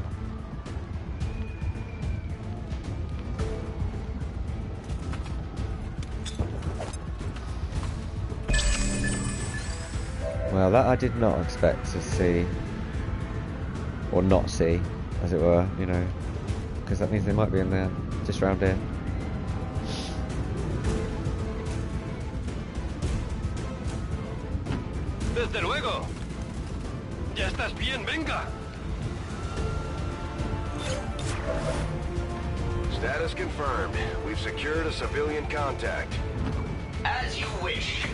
well, that I did not expect to see, or not see, as it were, you know, because that means they might be in there, just round here. Desde luego. Ya estás bien, venga. Status confirmed. We've secured a civilian contact. As you wish.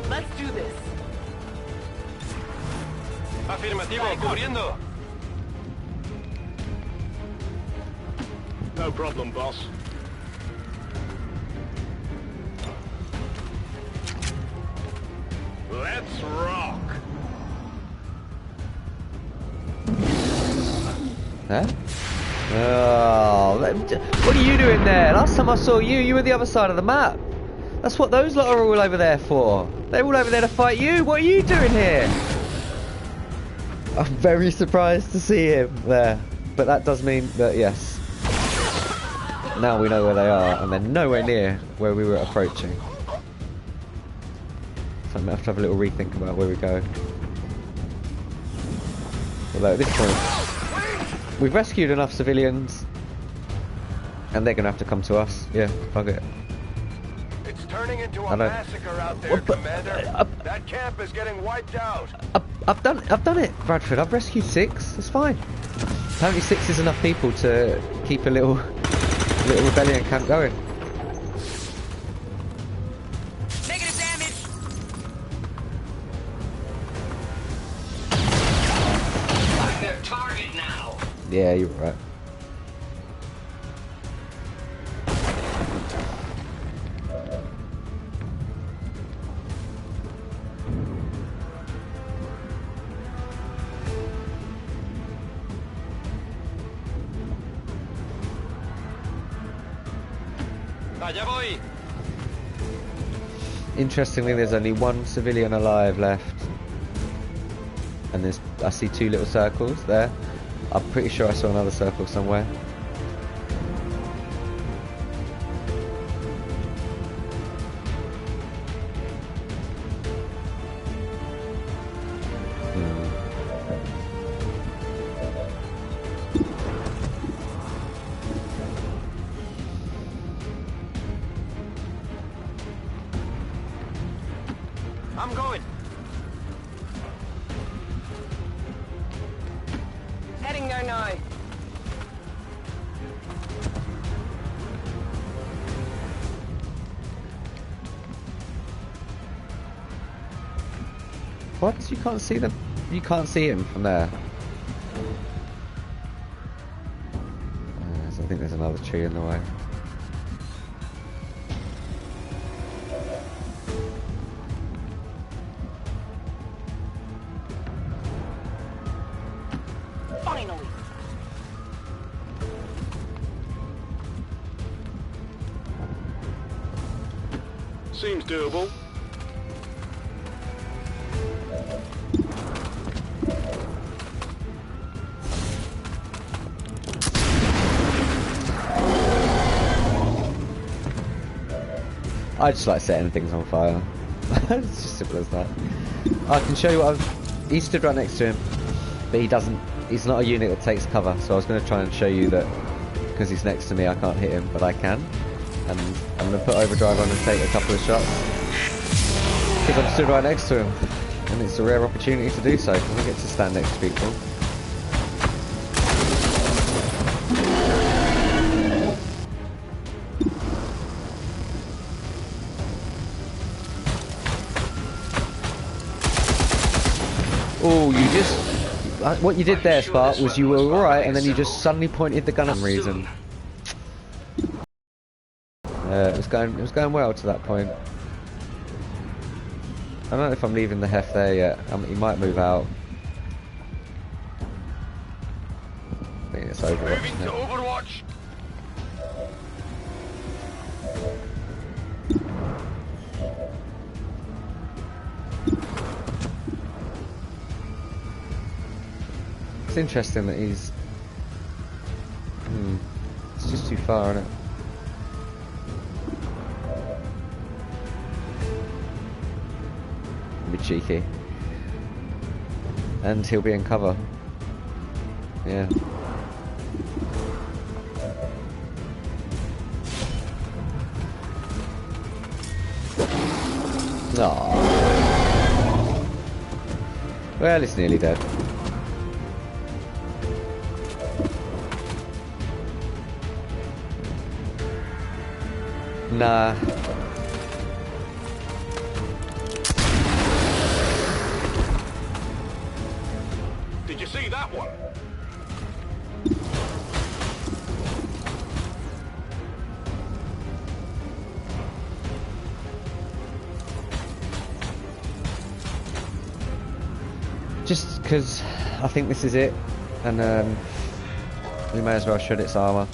Let's do this. Afirmativo, cubriendo. No problem, boss. Let's rock. Huh? Oh, what are you doing there? Last time I saw you, you were the other side of the map. That's what those lot are all over there for. They're all over there to fight you. What are you doing here? I'm very surprised to see him there. But that does mean that, yes, now we know where they are, and they're nowhere near where we were approaching. So I'm going to have to have a little rethink about where we go. Although at this point, we've rescued enough civilians, and they're going to have to come to us. Yeah, fuck it. It's turning into a massacre out there, Commander. That camp is getting wiped out. I've done it, Bradford. I've rescued 6. It's fine. Apparently 6 is enough people to keep a little rebellion camp going. Negative damage. I'm their target now. Yeah, you're right. Allá voy. Interestingly, there's only 1 civilian alive left, and I see 2 little circles there. I'm pretty sure I saw another circle somewhere. I'm going. Heading there now. What? You can't see them? You can't see him from there. So I think there's another tree in the way. Finally. Seems doable. I just like setting things on fire. It's just simple as that. I can show you what he stood right next to him, but he's not a unit that takes cover, so I was going to try and show you that because he's next to me I can't hit him, but I can. And I'm going to put overdrive on and take a couple of shots. Because I'm stood right next to him. And it's a rare opportunity to do so, because I get to stand next to people. Oh, you just... what you did there, Spark, was you were alright, and then you just suddenly pointed the gun at reason. It was going well to that point. I don't know if I'm leaving the Hef there yet. He might move out. I think it's Overwatch, isn't it? Overwatch. It's interesting that he's... it's just too far, isn't it? Be cheeky. And he'll be in cover. Yeah. Aww. Well, it's nearly dead. Nah. Did you see that one? Just because I think this is it, and we may as well shred its armor.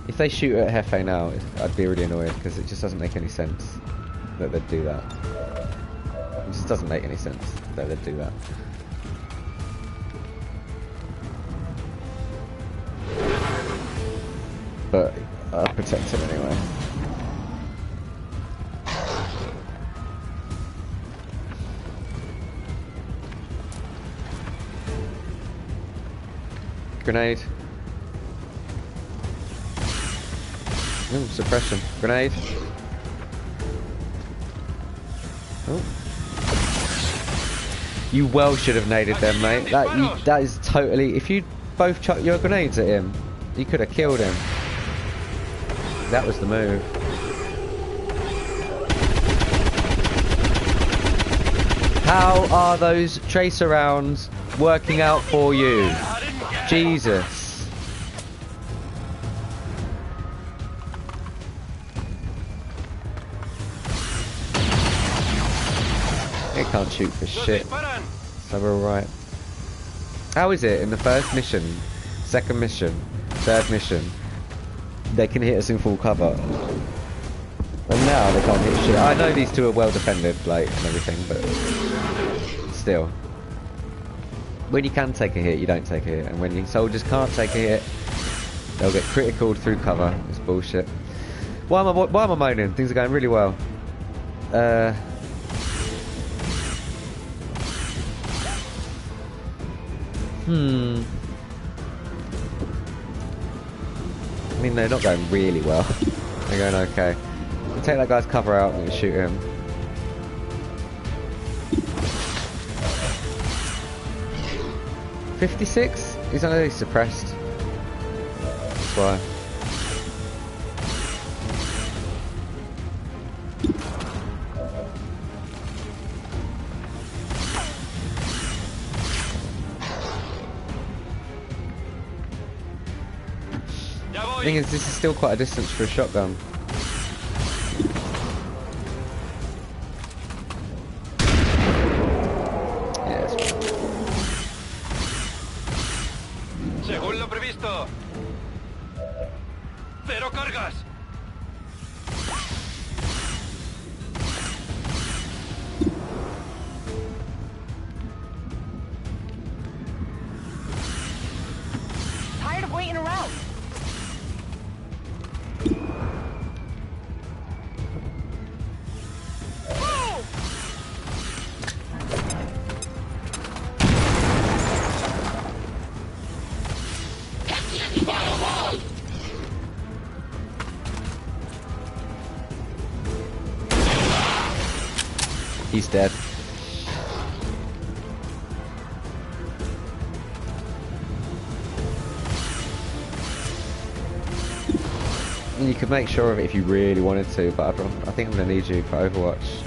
If they shoot at Hefe now, I'd be really annoyed because it just doesn't make any sense that they'd do that. It just doesn't make any sense that they'd do that. But I'll protect him anyway. Grenade. Ooh, suppression. Grenade. Oh. You well should have naded them, mate. That is totally... If you both chucked your grenades at him, you could have killed him. That was the move. How are those tracer rounds working out for you? Jesus. It can't shoot for shit. So we're alright. How is it in the first mission, second mission, third mission, they can hit us in full cover? But now they can't hit shit. I know these two are well defended, like, and everything, but still. When you can take a hit, you don't take a hit. And when your soldiers can't take a hit, they'll get criticaled through cover. It's bullshit. Why am I moaning? Things are going really well. I mean, they're not going really well. They're going okay. We'll take that guy's cover out and shoot him. $56? He's only suppressed. That's why. The thing is, this is still quite a distance for a shotgun. Yes. Según lo previsto. Cero cargas. Tired of waiting around. He's dead. And you could make sure of it if you really wanted to, but I think I'm going to need you for Overwatch.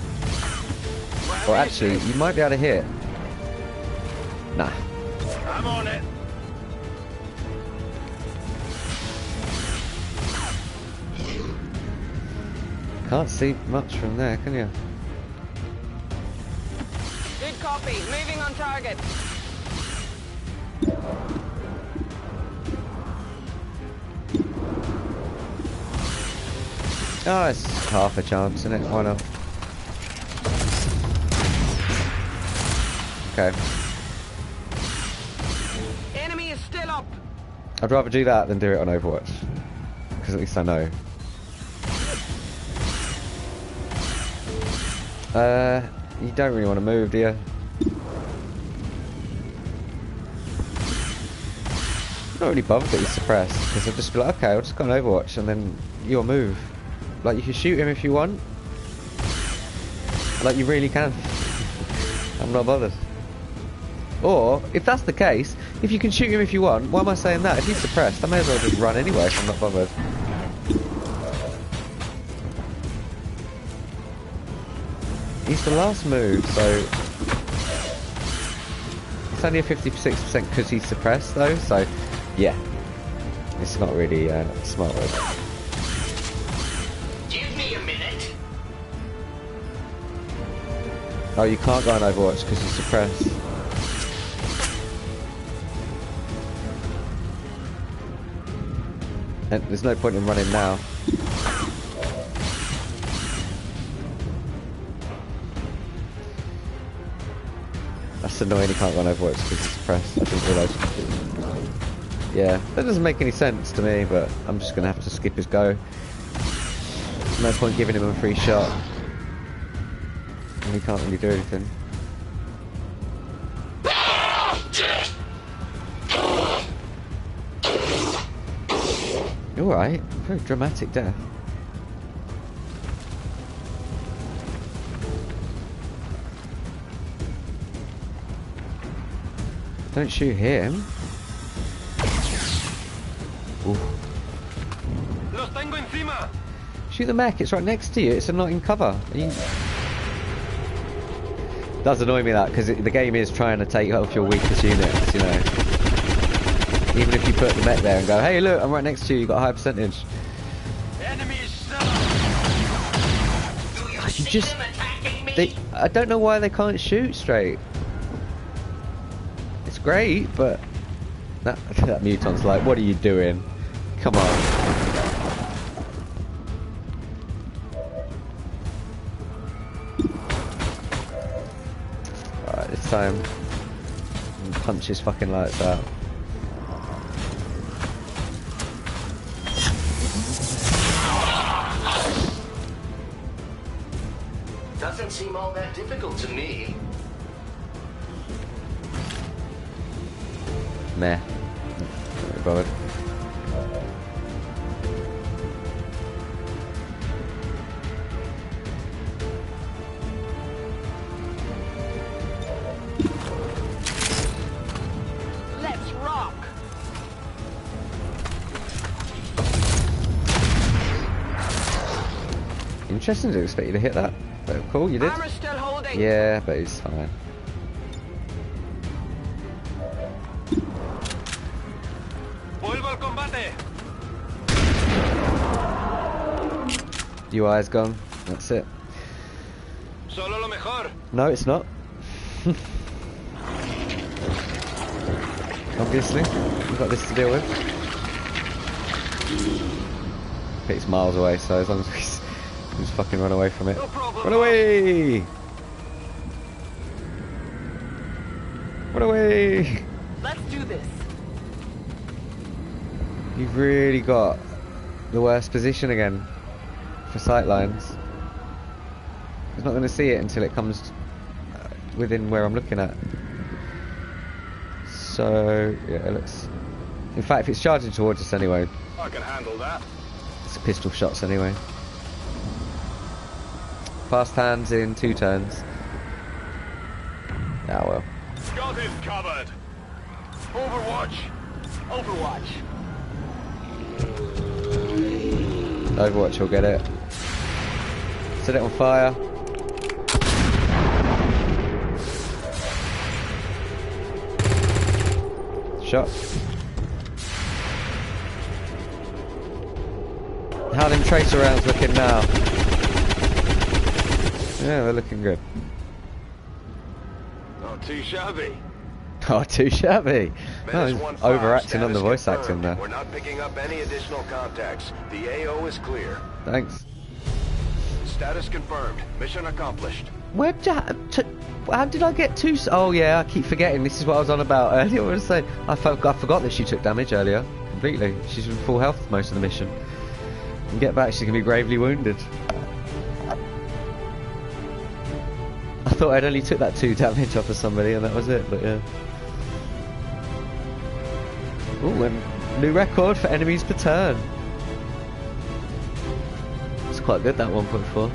Or actually, you might be able to hit. Nah. I'm on it. Can't see much from there, can you? Good copy. Moving on target. Oh, it's half a chance, isn't it? Why not? Okay. Enemy is still up. I'd rather do that than do it on Overwatch. Because at least I know. You don't really want to move, do you? I'm not really bothered that he's suppressed, because I'll just be like, okay, I'll just go on Overwatch and then you'll move. Like, you can shoot him if you want. Like, you really can. I'm not bothered. Or, if that's the case, if you can shoot him if you want, why am I saying that? If he's suppressed, I may as well just run anyway if I'm not bothered. He's the last move, so... It's only a 56% because he's suppressed, though, so... Yeah. It's not really smart. Give me a minute. Oh, you can't go on Overwatch because he's suppressed. And there's no point in running now. That's annoying, he can't go on Overwatch because he's suppressed. I didn't realise. Yeah, that doesn't make any sense to me, but I'm just going to have to skip his go. No point giving him a free shot. And he can't really do anything. You're alright. Very dramatic death. Don't shoot him. Ooh. Los tengo encima. Shoot the mech, it's right next to you, it's not in cover. It does annoy me that, because the game is trying to take off your weakest units, you know. Even if you put the mech there and go, hey look, I'm right next to you, you've got a high percentage. Enemy is still up. You just... I don't know why they can't shoot straight. It's great, but... That muton's like, what are you doing? Come on. Alright, this time punch his fucking lights out. Doesn't seem all that difficult to me. Meh. Not really bothered. Let's rock. Interesting, didn't expect you to hit that. But cool, you did. Armor still holding. Yeah, but it's fine. Vuelvo al combate. UI's gone. That's it. Solo lo mejor. No, it's not. Obviously, we've got this to deal with. It's miles away, so as long as we just fucking run away from it. No problem. Run away! Run away! Let's do this. You've really got the worst position again for sightlines. He's not going to see it until it comes within where I'm looking at. So, yeah, let's... In fact, if it's charging towards us anyway, I can handle that. it's pistol shots anyway. Fast hands in 2 turns. Ah well. Got it covered. Overwatch. Overwatch. Overwatch will get it. Set it on fire. Shot. How them tracer rounds looking now? Yeah, they're looking good. Not too shabby. Oh, too shabby. No, he's Menace 1-5, overacting on the status voice confirmed. acting there. We're not picking up any additional contacts. The AO is clear. Thanks. Status confirmed. Mission accomplished. Where how did I get two? Oh yeah, I keep forgetting. This is what I was on about earlier. What was I saying? I forgot that she took damage earlier. Completely. She's in full health most of the mission. And get back, she's gonna be gravely wounded. I thought I'd only took that 2 damage off of somebody and that was it, but yeah. Ooh, and new record for enemies per turn. It's quite good, that 1.4.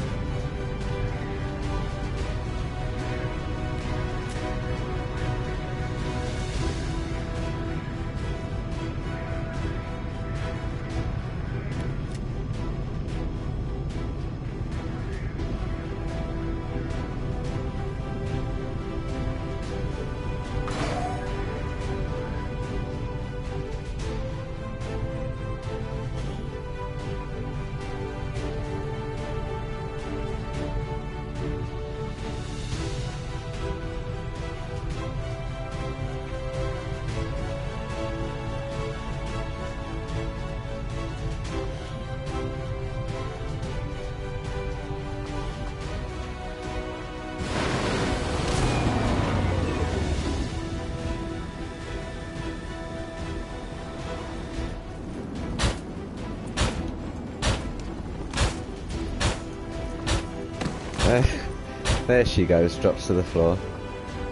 There she goes, drops to the floor.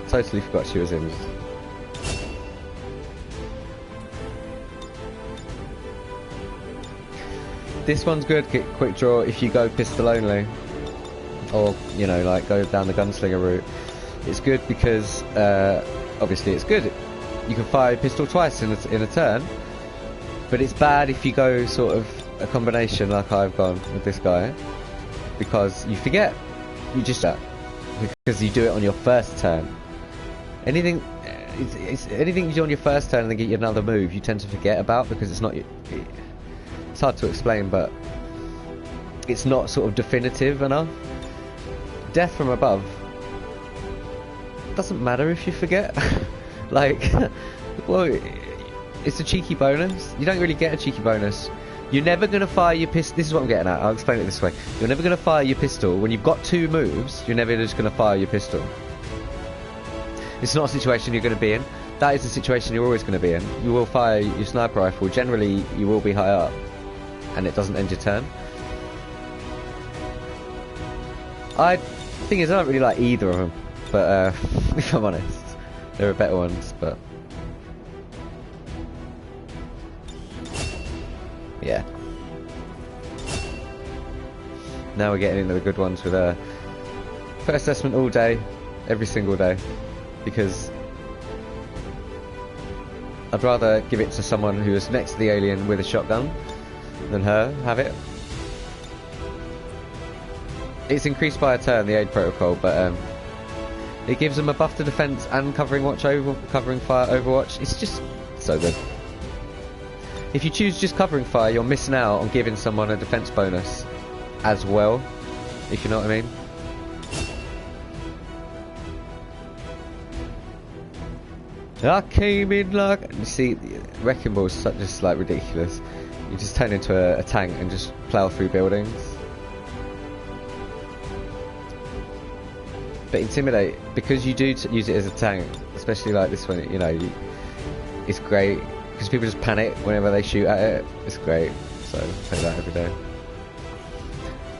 Totally forgot she was in. This one's good, quick draw if you go pistol only. Or, you know, like go down the gunslinger route. It's good because, obviously it's good. You can fire a pistol twice in a turn. But it's bad if you go sort of a combination like I've gone with this guy. Because you forget. You just because you do it on your first turn. Anything anything you do on your first turn and then get you another move, you tend to forget about because it's not. It's hard to explain, but it's not sort of definitive enough. Death from above doesn't matter if you forget. Like, well, it's a cheeky bonus. You don't really get a cheeky bonus. You're never going to fire your pistol. This is what I'm getting at. I'll explain it this way. You're never going to fire your pistol. When you've got 2 moves, you're never just going to fire your pistol. It's not a situation you're going to be in. That is a situation you're always going to be in. You will fire your sniper rifle. Generally, you will be high up. And it doesn't end your turn. Thing is, I don't really like either of them. But, if I'm honest, there are better ones, but... yeah. Now we're getting into the good ones with threat assessment all day, every single day, because I'd rather give it to someone who is next to the alien with a shotgun than her have it. It's increased by a turn, the aid protocol, but it gives them a buff to defense and covering fire overwatch. It's just so good. If you choose just covering fire, you're missing out on giving someone a defense bonus as well, if you know what I mean. I came in like... You see, Wrecking Ball is just like ridiculous. You just turn into a tank and just plough through buildings. But Intimidate, because you do use it as a tank, especially like this one, you know, it's great. Because people just panic whenever they shoot at it. It's great. So, play that every day.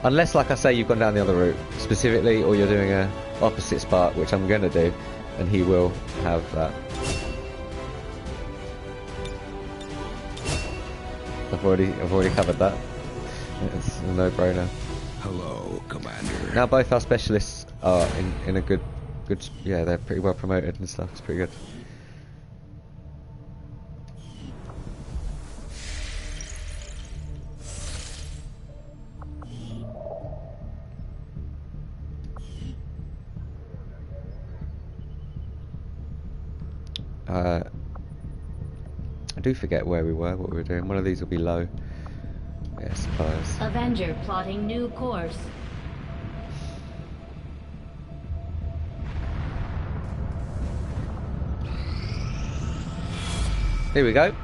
Unless, like I say, you've gone down the other route specifically, or you're doing a opposite spark, which I'm going to do, and he will have that. I've already covered that. It's a no-brainer. Hello, Commander. Now both our specialists are in a good good. Yeah, they're pretty well promoted and stuff. It's pretty good. I do forget where we were, what we were doing. One of these will be low. Yeah, supplies. Avenger plotting new course. Here we go.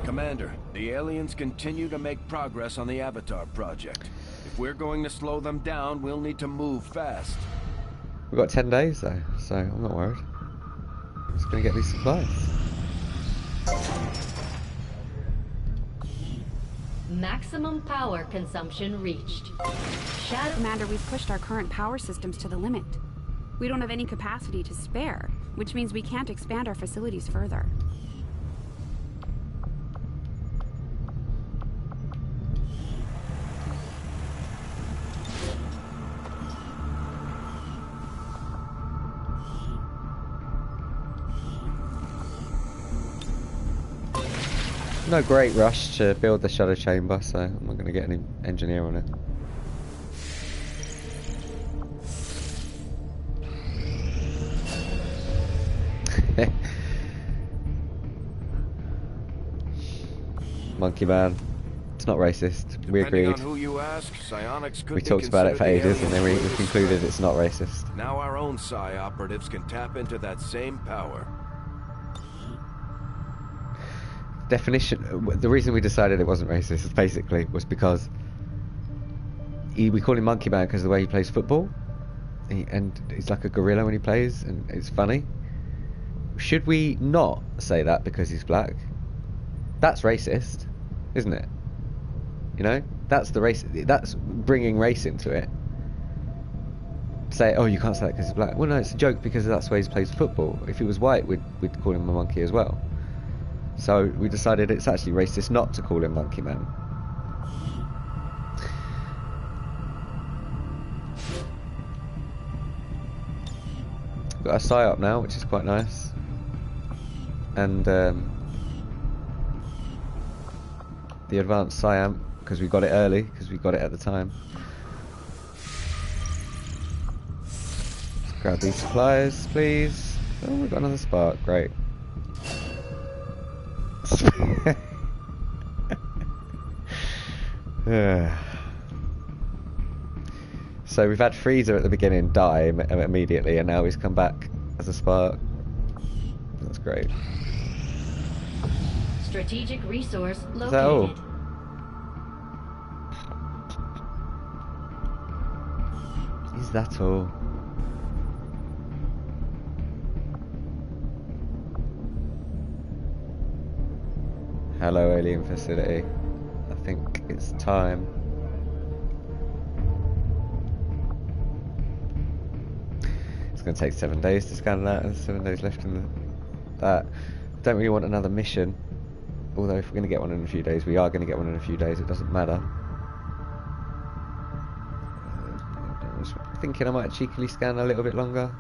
Commander, the aliens continue to make progress on the Avatar project. If we're going to slow them down, we'll need to move fast. We've got 10 days though, so I'm not worried. I'm just going to get these supplies. Maximum power consumption reached. Shadow... Commander, we've pushed our current power systems to the limit. We don't have any capacity to spare, which means we can't expand our facilities further. No great rush to build the shadow chamber, so I'm not going to get any engineer on it. Monkey Man. It's not racist. We Depending agreed. on who you ask, psionics could We be talked about it for considered the ages, and then we alien concluded it's not racist. Now our own psi operatives can tap into that same power. Definition. The reason we decided it wasn't racist, basically, was because we call him Monkey Man because of the way he plays football, and he's like a gorilla when he plays, and it's funny. Should we not say that because he's black? That's racist, isn't it? You know, that's the race. That's bringing race into it. Say, oh, you can't say that because he's black. Well, no, it's a joke because that's the way he plays football. If he was white, we'd call him a monkey as well. So we decided it's actually racist not to call him Monkey Man. We've got a PSI up now, which is quite nice. And the advanced PSI because we got it early, because we got it at the time. Let's grab these supplies, please. Oh, we've got another spark, great. So we've had Freezer at the beginning die immediately, and now he's come back as a spark. That's great. Strategic resource located. Is that all? Is that all? Hello, alien facility. I think it's time. It's going to take 7 days to scan that. There's 7 days left in that. Don't really want another mission. Although if we're going to get one in a few days, we are going to get one in a few days. It doesn't matter. I was thinking I might cheekily scan a little bit longer.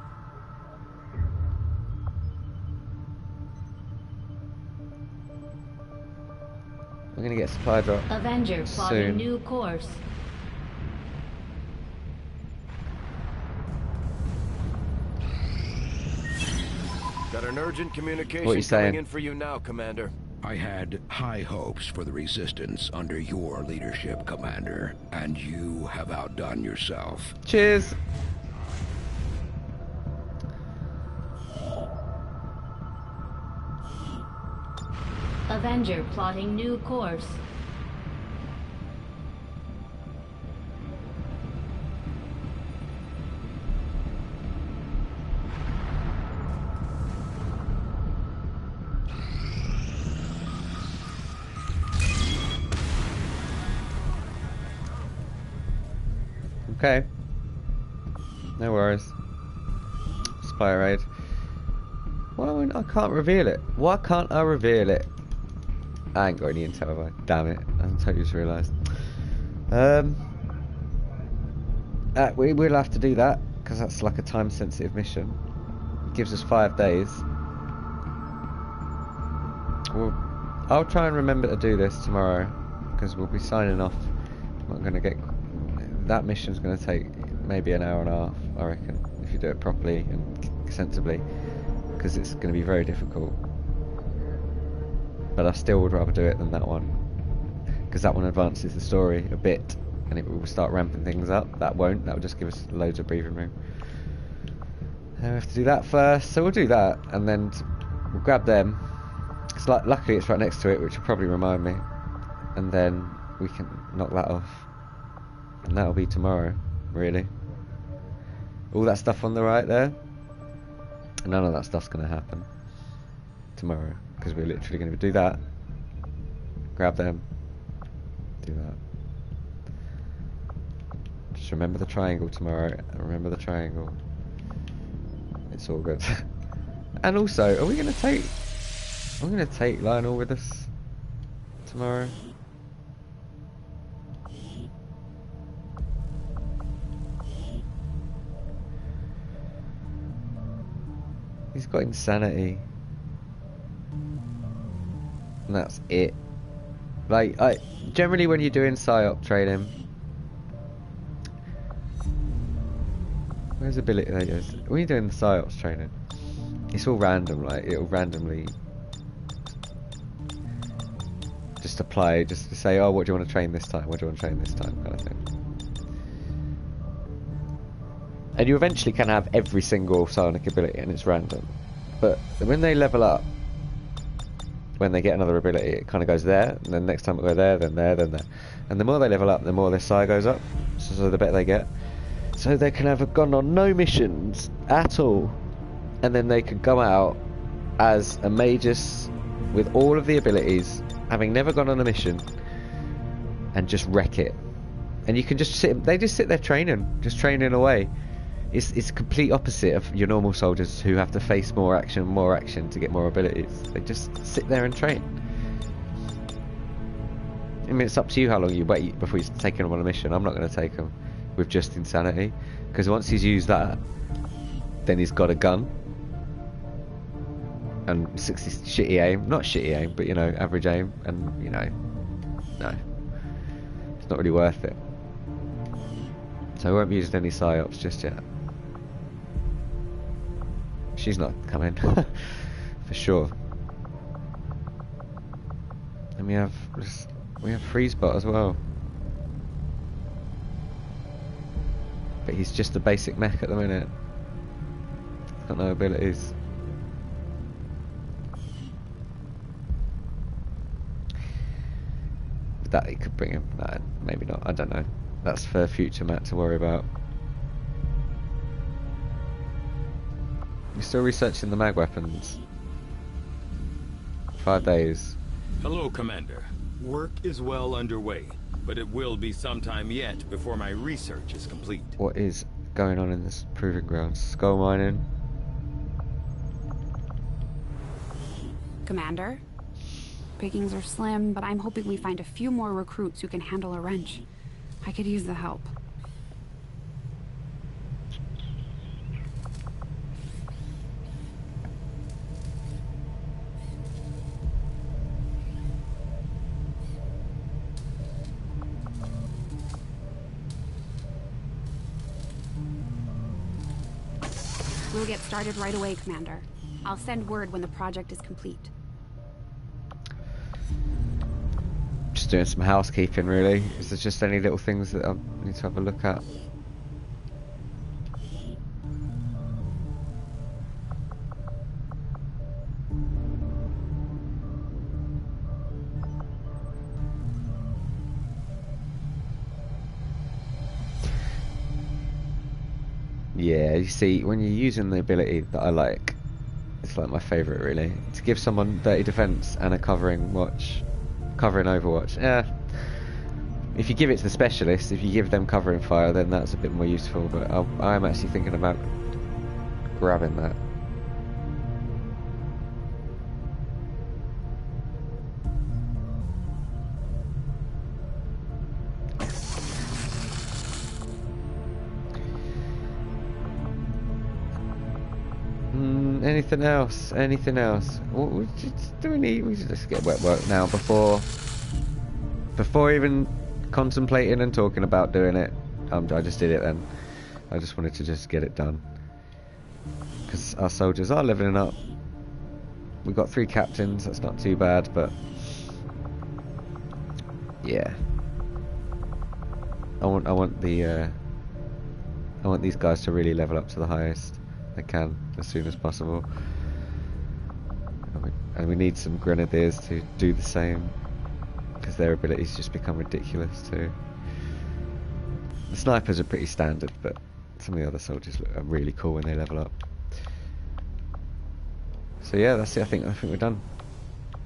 I'm going to get a supply drop Avenger plotting soon. new course. Got an urgent communication What are you saying? coming in for you now, Commander. I had high hopes for the Resistance under your leadership, Commander, and you have outdone yourself. Cheers! Avenger plotting new course. Okay. No worries. Spy raid. Well, I can't reveal it. Why can't I reveal it? I ain't got any intel, have I? Damn it. I totally just realised. We will have to do that because that's like a time-sensitive mission. It gives us 5 days. I'll try and remember to do this tomorrow because we'll be signing off. I'm not going to get... That mission's going to take maybe an hour and a half, I reckon, if you do it properly and sensibly, because it's going to be very difficult. But I still would rather do it than that one, because that one advances the story a bit and it will start ramping things up. That won't. That will just give us loads of breathing room. We have to do that first, so we'll do that and then we'll grab them. It's like, luckily it's right next to it, which will probably remind me, and then we can knock that off, and that'll be tomorrow, really. All that stuff on the right there, none of that stuff's going to happen tomorrow, because we're literally going to do that, grab them, do that. Just remember the triangle tomorrow, remember the triangle. It's all good. And also, are we going to take... I'm going to take Lionel with us tomorrow. He's got insanity. And that's it. Like, generally when you're doing PSYOP training... Where's ability? There it is. When you're doing the PSYOPs training, it's all random, like, it'll randomly... just apply, just to say, oh, what do you want to train this time? What do you want to train this time? Kind of thing. And you eventually can have every single psionic ability, and it's random. But when they level up, when they get another ability, it kind of goes there, and then next time it goes there, then there, then there. And the more they level up, the more their psi goes up, so the better they get. So they can have gone on no missions at all, and then they could go out as a magus with all of the abilities, having never gone on a mission, and just wreck it. And you can just sit, they just sit there training, just training away. It's complete opposite of your normal soldiers who have to face more action to get more abilities. They just sit there and train. I mean, it's up to you how long you wait before you take him on a mission. I'm not going to take him with just insanity, because once he's used that, then he's got a gun and 60 shitty aim, not shitty aim, but you know, average aim, and you know, no, it's not really worth it. So I won't be using any PSYOPs just yet. She's not coming for sure. And we have Freezebot as well, but he's just a basic mech at the minute. He's got no abilities. That it could bring him, no, maybe not, I don't know. That's for future Matt to worry about. You're still researching the mag weapons. 5 days. Hello, Commander. Work is well underway, but it will be some time yet before my research is complete. What is going on in this proving grounds? Skull mining? Commander? Pickings are slim, but I'm hoping we find a few more recruits who can handle a wrench. I could use the help. We'll get started right away, Commander. I'll send word when the project is complete. Just doing some housekeeping, really. Is there just any little things that I need to have a look at? Yeah, you see, when you're using the ability that I like, it's like my favourite, really. To give someone dirty defense and a covering overwatch. Yeah. If you give it to the specialist, if you give them covering fire, then that's a bit more useful, but I'm actually thinking about grabbing that. Anything else? Anything else? Do we need? We should just get work now before even contemplating and talking about doing it. I just did it then. I just wanted to just get it done because our soldiers are leveling up. We've got 3 captains. That's not too bad, but yeah. I want these guys to really level up to the highest they can as soon as possible. And we need some grenadiers to do the same because their abilities just become ridiculous too. The snipers are pretty standard, but some of the other soldiers are really cool when they level up. So yeah, that's it. I think we're done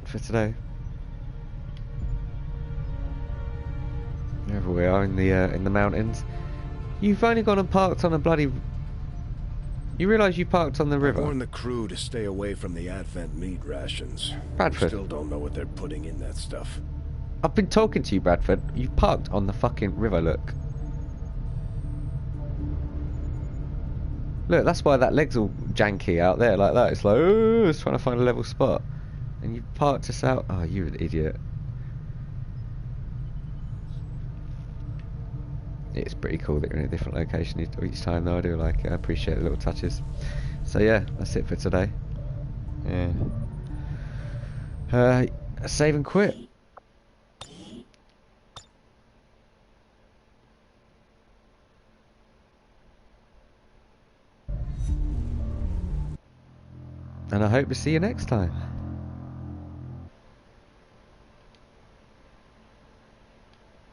for today. Wherever we are in the mountains. You've only gone and parked on a bloody... You realise you parked on the river? I warned the crew to stay away from the Advent meat rations. Bradford. We still don't know what they're putting in that stuff. I've been talking to you, Bradford. You parked on the fucking river, look. Look, that's why that leg's all janky out there like that. It's like, oh, it's trying to find a level spot. And you parked us out. Oh, you're an idiot. It's pretty cool that you're in a different location each time though. I do like it. I appreciate the little touches. So yeah, that's it for today. Yeah. Save and quit. And I hope to see you next time.